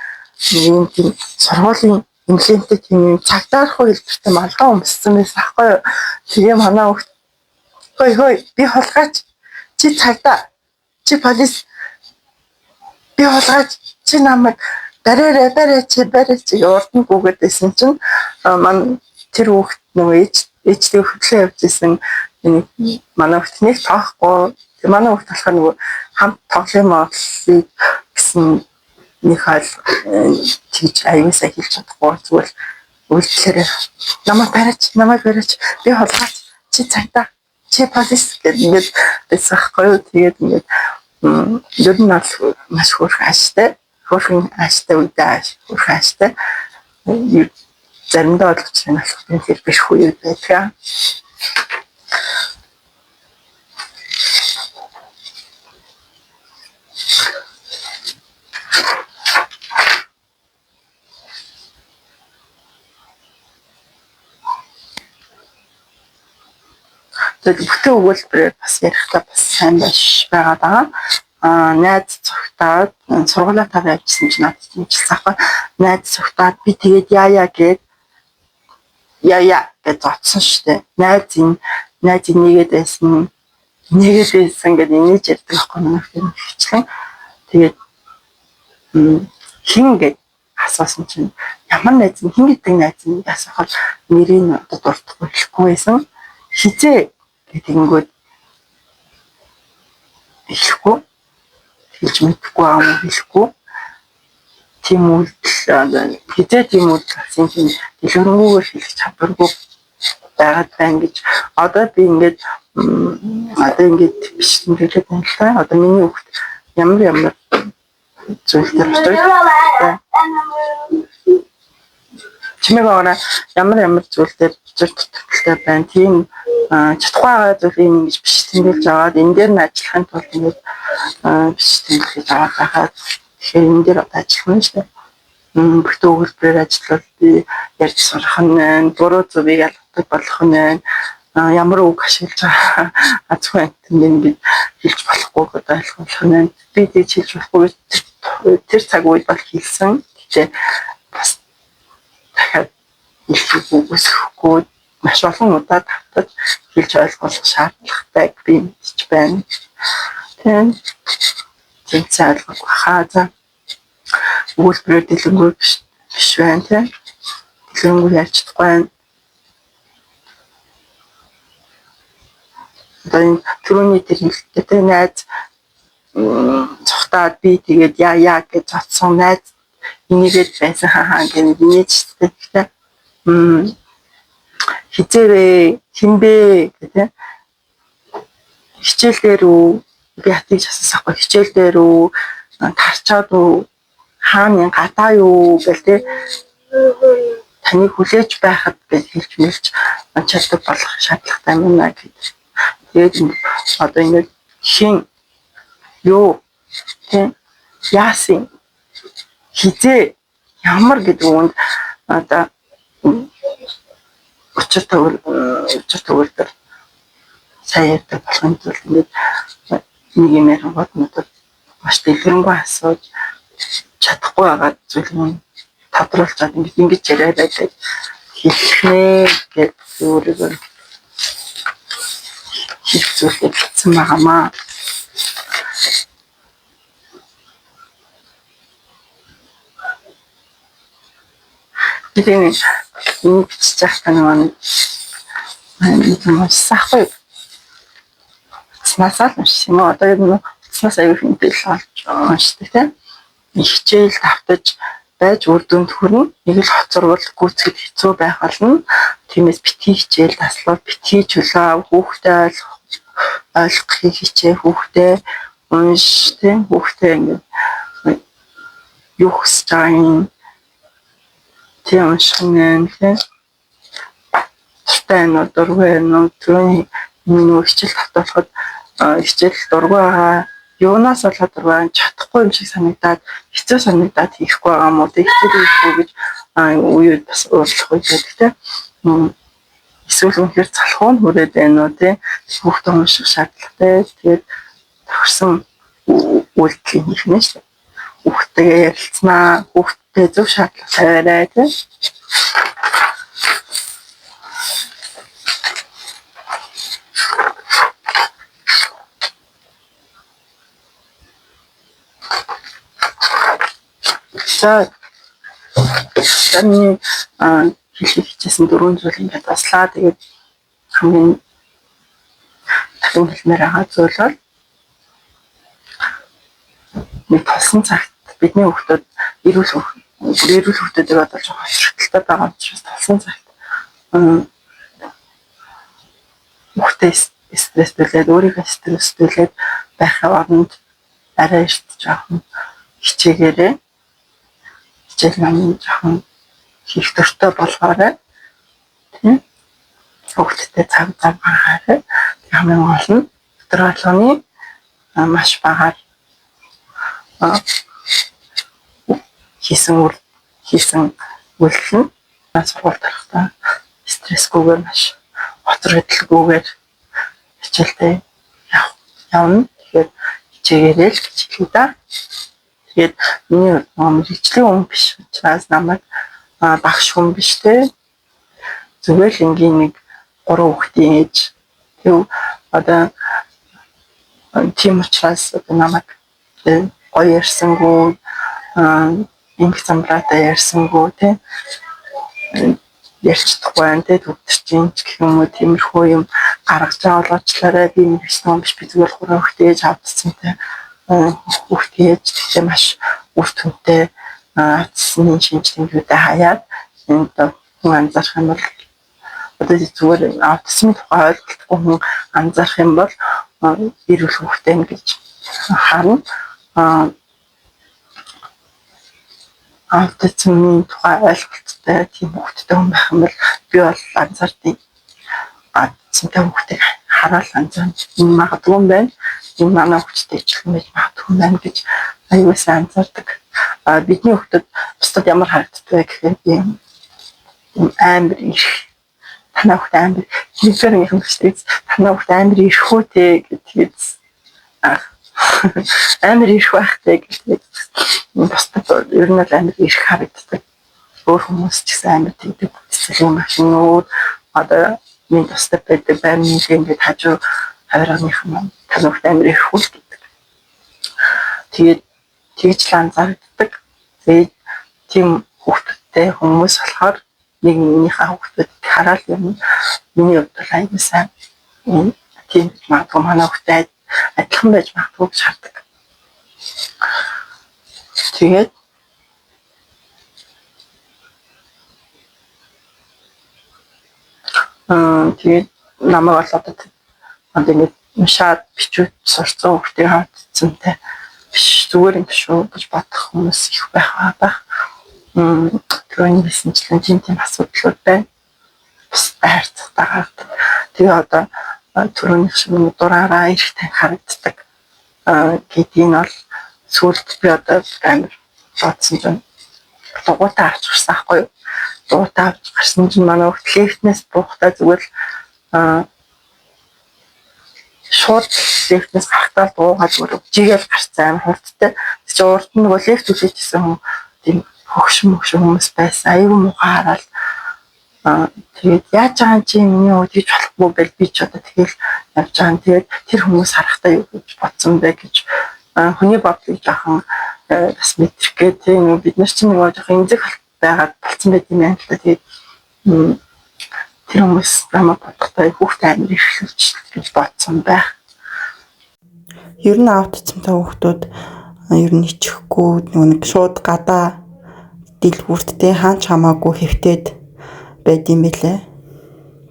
ийм тийм сургуулийн эмнэлэгтэй тийм цагдаарахгүй хэлбэртэй малгай өмссөн байсан аахгүй юу. Тэгээ манай хүүхд хой би холгаач чи цагдаа чи полис би холгаач чи намайг бараач урд нь гүгээд байсан чинь ман тэр хүүхд нөгөө ээжтэй хөдлөө явж исэн манай хүүхд нэг тоохгүй. Тэгээ манай хүүхд болохоор нөгөө хамт тоглоом оллыг гэсэн нэг хаал тийж аюусаа хэлж чадахгүй зүгээр үйлчлэрээ намайг бараач би холгаач чи цагдаа чи полис гэдэг байсахгүй юу. Тэгээд ингээд ер нь бол маш хөөрхөн ааштай үедээ хөөрхөн ааштай заримдаа бол чинь алхах тэр биш хүү байдаг. Бүтэн өгүүлбэрээр бас ярихдаа бас сайн байж байгаа даа. Найз цогтаад сургуулаа тавьж явжсэн чинь надад хэлсэн аахгүй. Найз цогтаад би тэгээд яа гэж зодсон штэ. Найз нэгээд байсан гэдэг инээж ярьдаг аахгүй манай хэмжлэн. Тэгээд хин гэж асуусан чинь ямар найз хин гэдэг найз нь асуухад нэрийг одоо дуртахгүй хэлэхгүй байсан. Хизээ тэгэнгүүт хэлэхгүй хэлж мэдхгүй аа хэлэхгүй тийм үйлдэл хизээ тийм үйлдэл гэсэн чинь дэлгэрэнгүйгээр хэлэх чадваргүй байгаад байна гэж одоо би ингээд биш юм хэлээд байна л та. Одоо миний хүүхд ямар зүйл дээр очиж чимээ гоо ямар зүйл дээр зөв тутагтай байна. Тийм чадахгүй байгаа зүйл юм гэж биш тэмдэглэж аваад энэ дээр нь ажиллахын тулд ингэж биш тэмдэглэж аваад байхад тэгэхээр энэ дээр ажиллах нь шүү дээ. Бүтэн өгүүлбэрээр ажиллаад би ярьж сурах нь буруу зүгийг ялгадаг болох нь ямар үг ашиглаж байгаа азгүй амтны би хэлж болохгүй гэдээ ойлгох нь би тийж хэлж болохгүй тэр цаг үед бол хэлсэн. Гэхдээ бас дахиад хэлэх үгүйсэхгүй маш олон удаа татаж хэлж ойлгох шаардлагатай би мэдэж байна. Тэнцээ ойлгох хаа үйлдвэр дэлгэрэнгүй биш байна тийм. Дэлгэрэнгүй ярьж чадахгүй байна. Одоо түрүүний тэр хэлдэг найз цухтаад би тэгээд яа гэж цоцсон найз энийгээд байсан хаа гэж нээжтэй хизээрээ хинбэ гэдэг хичээлээр үү би хатыг асуусахгүй хичээлээр үү тарчаад үү хааны гадаа юу гэл тэ таны хүлээж байхад гэж хэлж мэлж чаддаг болох шаардлагатай юм аа гэж. Тэгээд одоо ингэ хин юу тэ яасын хизээ ямар гэдэг үнд одоо учир төгөлдөр сайн ярьдаг болохын тулд нэг юм ярангууд надад маш дэлгэрэнгүй асууж чадахгүй байгаа зүйл юм тодруулчаад ингэж яриад байдаг хэлнэ гэж өөрөөр хэлцүүлээд хэлсэн байгаамаа. Тэгээд энэ бичиж байгаа нэг юм сахгүй цаасаа л юм одоо энэ цаас аягүй хинтэл олж уншдаг тийм хичээл давтаж байж үр дүнд хүрнэ. Нэг л хоцорвол гүйцэд хэцүү байх болно. Тиймээс битгий хичээл таслал битгий чөлөө хүүхдээ ойлгохыг хичээ хүүхдээ унш тийм хүүхдээ ингэ юу хүсэж байгаа юм тийм уншгын тийм тань дургүй түрүүний миний хичээл татуулахад хичээл дургүй байгаа юунаас болоод дургүй чадахгүй юм шиг санагдаад хэцүү санагдаад хийхгүй байгаа юм уу хичээл хийхгүй гэж үе бас уурлах үед гэдэг тийм эсвэл үнэхээр залхуу нь хүрээд байна уу тийм хүүхдээ унших шаардлагатай тэгээд тохирсон үйлдэл хийх нь шүү дээ. Хүүхдтэйгээ ярилцсанаа хүүхдтэй зөв шаардлага тавиарай тийм. За таны хэлхийг хичээсэн 4 зүйл ингээд баслаа. Тэгээд хамгийн дахин хэлмээр байгаа зүйл бол нэг толсон цагт бидний хүүхдүүд эрүүл хүүхдүүдийг бодож байгаа шалтгаалтай байгаа учраас толсон цагт хүүхдээ стресстэй өөрийгөө стресстэй байх оронд арай их жоохон хичээгээрээ хичээл намын жоохон хийх төртөө болгоорой тийм хүүхдтэй цаг агаарай хамгийн гол нь өдөр болгоны маш багаар хийсэн үйлдэл нь сургууль тарахтаа стрессгүйгээр маш хоцор хөдөлгөөгөр хичээлдээ явна. Тэгэхээр хичээгээрэй л гэж хэлээ да. Тэгээд миний мэргэжлийн хүн биш учраас намайг багш хүн биш те. Зүгээр л ингийн нэг 3 хүүхдийн ээж. Тэг одоо тийм учраас намайг гоё ярьсангүй инг замбраатай ярьсангүй те. Ярьчихдаг байна те төвччин гэх юм уу тиймэрхүү юм гаргаж байгаа болоочлаарай би мэргэжлийн хүн биш би зүгээр 3 хүүхдээ ээж авдсан те. Хүүхдээ гэхдээ маш үр дүнтэй цэсний шинжилгээндээ хаяад энд хүн анзаарах юм бол одоо зүгээр аутизмын тухай ойлголтгүй хүн анзаарах юм бол эрүүл хүүхдээ гэж харна. аутизмын тухай ойлголттой тийм хүүхдтэй хүн байх юм бол би бол анзаардیں۔ Аутизмтай хүүхдийг хараад анзаарч энэ магадгүй юм байна. Энэ манай хүүхдтэй ижилхэн байж магадгүй юм байна гэж аюул сайн анзаардаг. Бидний хүүхдүүд бусдад ямар харагддаг вэ гэхээр би амар их танаа хүүхд амар хэлбэрийн хүмүүстэй танаа хүүхд амар ирхүүтэй гэдгийг амар ирх байхтэй гэдэг. Бусдад ер нь амар ирх харагддаг. Өөр хүмүүс ч гэсэн амар тэгдэг. Цэцлийн машинууд одоо нэг тустай байдаг байрны ингээд хажуу авирганых нь танаа хүүхд амар ирхүүл гэдэг. Тэгээд тэгж л анзаардаг. Тэгээд тийм хүүхдтэй хүмүүс болохоор нэг минийхээ хүүхдүүд хараад юм миний бодлоо аюул сайн тийм магадгүй манай хүүхдэд адилхан байж магадгүй гэж хардаг. Тэгээд намайг бол одоо ингэ уншаад бичүүд сурцсан хүүхдийн хаалтцантай биш зүгээр юм шүү гэж бодох хүмүүс их байх. Тэрний бисэнчлэн тийм асуудлууд байна. Бас хайрцагтайгаар. Тэгээ одоо түрүүний шиг дураараа их тань харагддаг. Гэдгийг нь бол сүүлд би одоо амар бодсон чинь дугуйтаа авч гарсан хгүй юу? Дугуйтаа авч гарсан чинь манай хөлт лифтнээс буухтаа зүгээр шууд лифтнээс гарахтаа дуугаад зүгээр жигээл гарцсан амар хурдтай. Чи урд нь нөгөө лифт үлээжсэн хүн тийм хөгшин хүмүүс байсан. Аюу муухай хараад тэгээд яаж байгаа юм чи миний өдөрж болохгүй бэл би ч одоо тэгэл явж байгаа юм. Тэгээд тэр хүмүүс харахтаа юу гэж бодсон бэ гэж хүний бодлыг жоохон бас мэдрэх тийм бид нар чинь нөгөө жоохон эмзэг байгаад болцсон байт юм байна л да. Тэгээд тэр хүмүүс намайг бодохдоо хүүхдээ амир ихлүүлж гэж бодсон байх. Ер нь аутизмтай хүүхдүүд ер нь ичихгүй нэг шууд гадаа дэлгүүрттэй хаач хамаагүй хэвтээд байд юм билээ.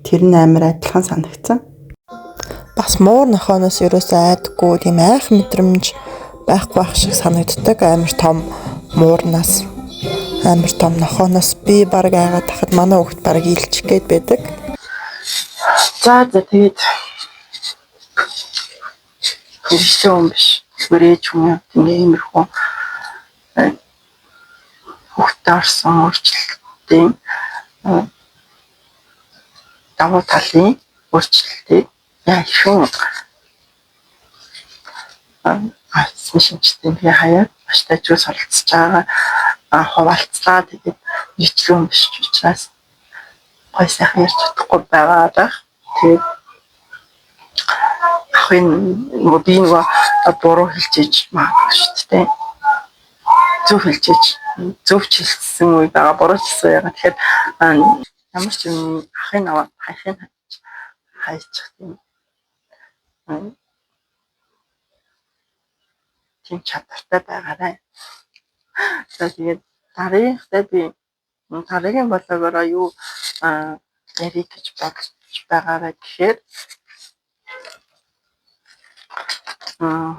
Тэр нь амар адилхан санагдсан. Бас муур нохооноос ерөөсөө айдаггүй тийм айх мэдрэмж байхгүй байх шиг санагддаг. Амар том муурнаас амар том нохооноос би баг айгаад тахад манай хүүхд баг илчих гээд байдаг. За тэгээд хөвсөн биш. Бүрээж хүн иймэрхүү хүүхдээ орсон өөрчлөлтийн давуу талын өөрчлөлтийг яа шүүн шинжтэй би хаяа маш тажиг суралцж байгаа хуваалцлаа тэгээд нийтлэн биш учраас гой сайхан ярьж чадахгүй байгаа даа. Тэгээд ахын нөгөө би нөгөө буруу хэлчихэж магадгүй шүү дээ. Зөв хэлчихэж зөвч хэлсэн үе байгаа буруу хэлсэн яга. Тэгэхээр ямар ч юм ахын аваад хайхын хайчих тийм чадвартай байгаарай. За тэгээд дараагтай би дараагийн болоогоор юу ярих гэж бодож байгаарай гэхээр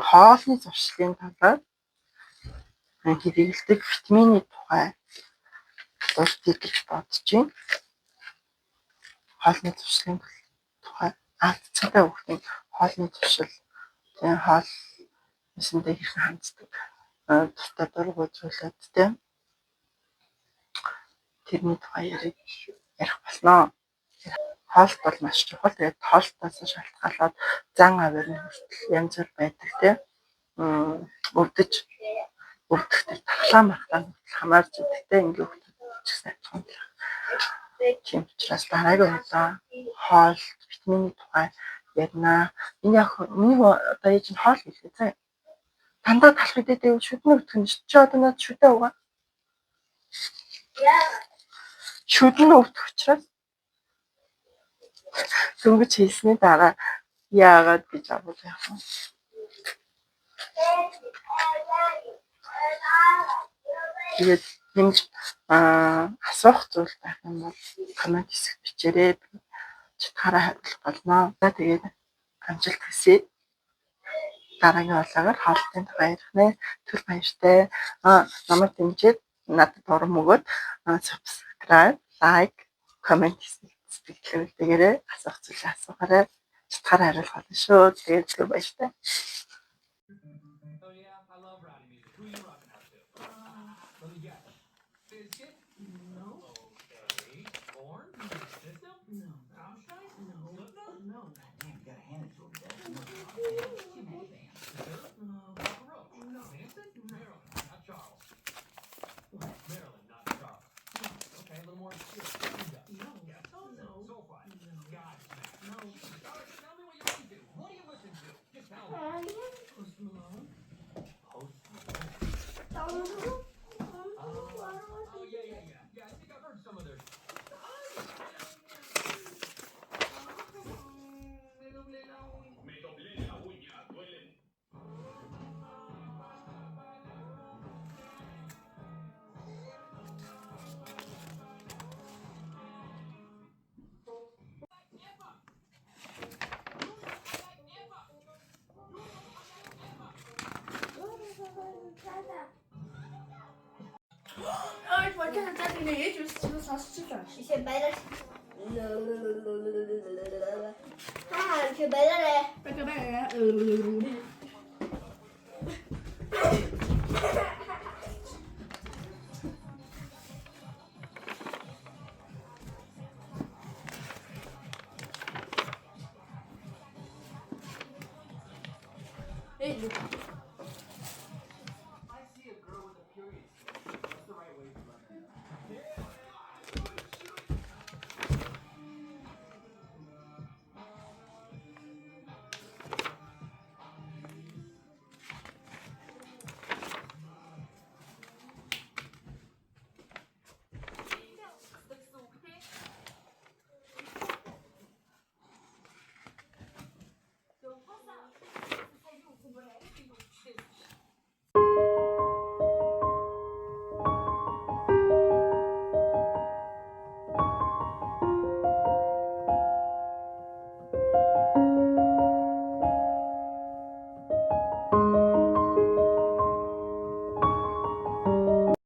хоолны зуршлын талаар хэрэглэдэг витамины тухай дурдъя гэж бодож байна. Хоолны зуршлын тухай аутизмтай хүүхдийн хоолны зуршил тэгээ хоол мэсэндээ хэрхэн ханддаг дуртай дургуй зүйлүүд тийм тэрний тухай ярих болно. Хоолт бол маш чухал. Тэгээд хоолтоос шалтгаалаад зан авирны хүртэл янз бүр байдаг тийм өвдөж тархлаа мархлаа хамаарч идэгтэй ингээ хөлтөж сайхан л. Тийм учраас дараагийн удаа хоол витамины тухай ярина. Энэ яг миний одоо яаж н хоол хэлээ заа. Дандаа талах үедээ шүдний өтгөн чи одоо над шүдээ угаа. Шүдний өтгөх учраас дөнгөж хийсний дараа яагаад гэж авах юм. Тэгээд хэмж асуух зүйл байх юм бол коммент хэсэгт бичээрэй. Чатаараа хариулах болно. За тэгээд амжилт хүсье. Дараагийн болоогоор хоолтын тухай ярих нэ. Түр баяртай. Намайг дэмжиж надад орон өгөөд subscribe, like, comment сэтгэлээрээ асуух зүйлээ асуугаарай. Чатгаараа хариулах болно шүү. Тэгээд зөв баяр таа. İşte bayrak. Ha, şu bayrak.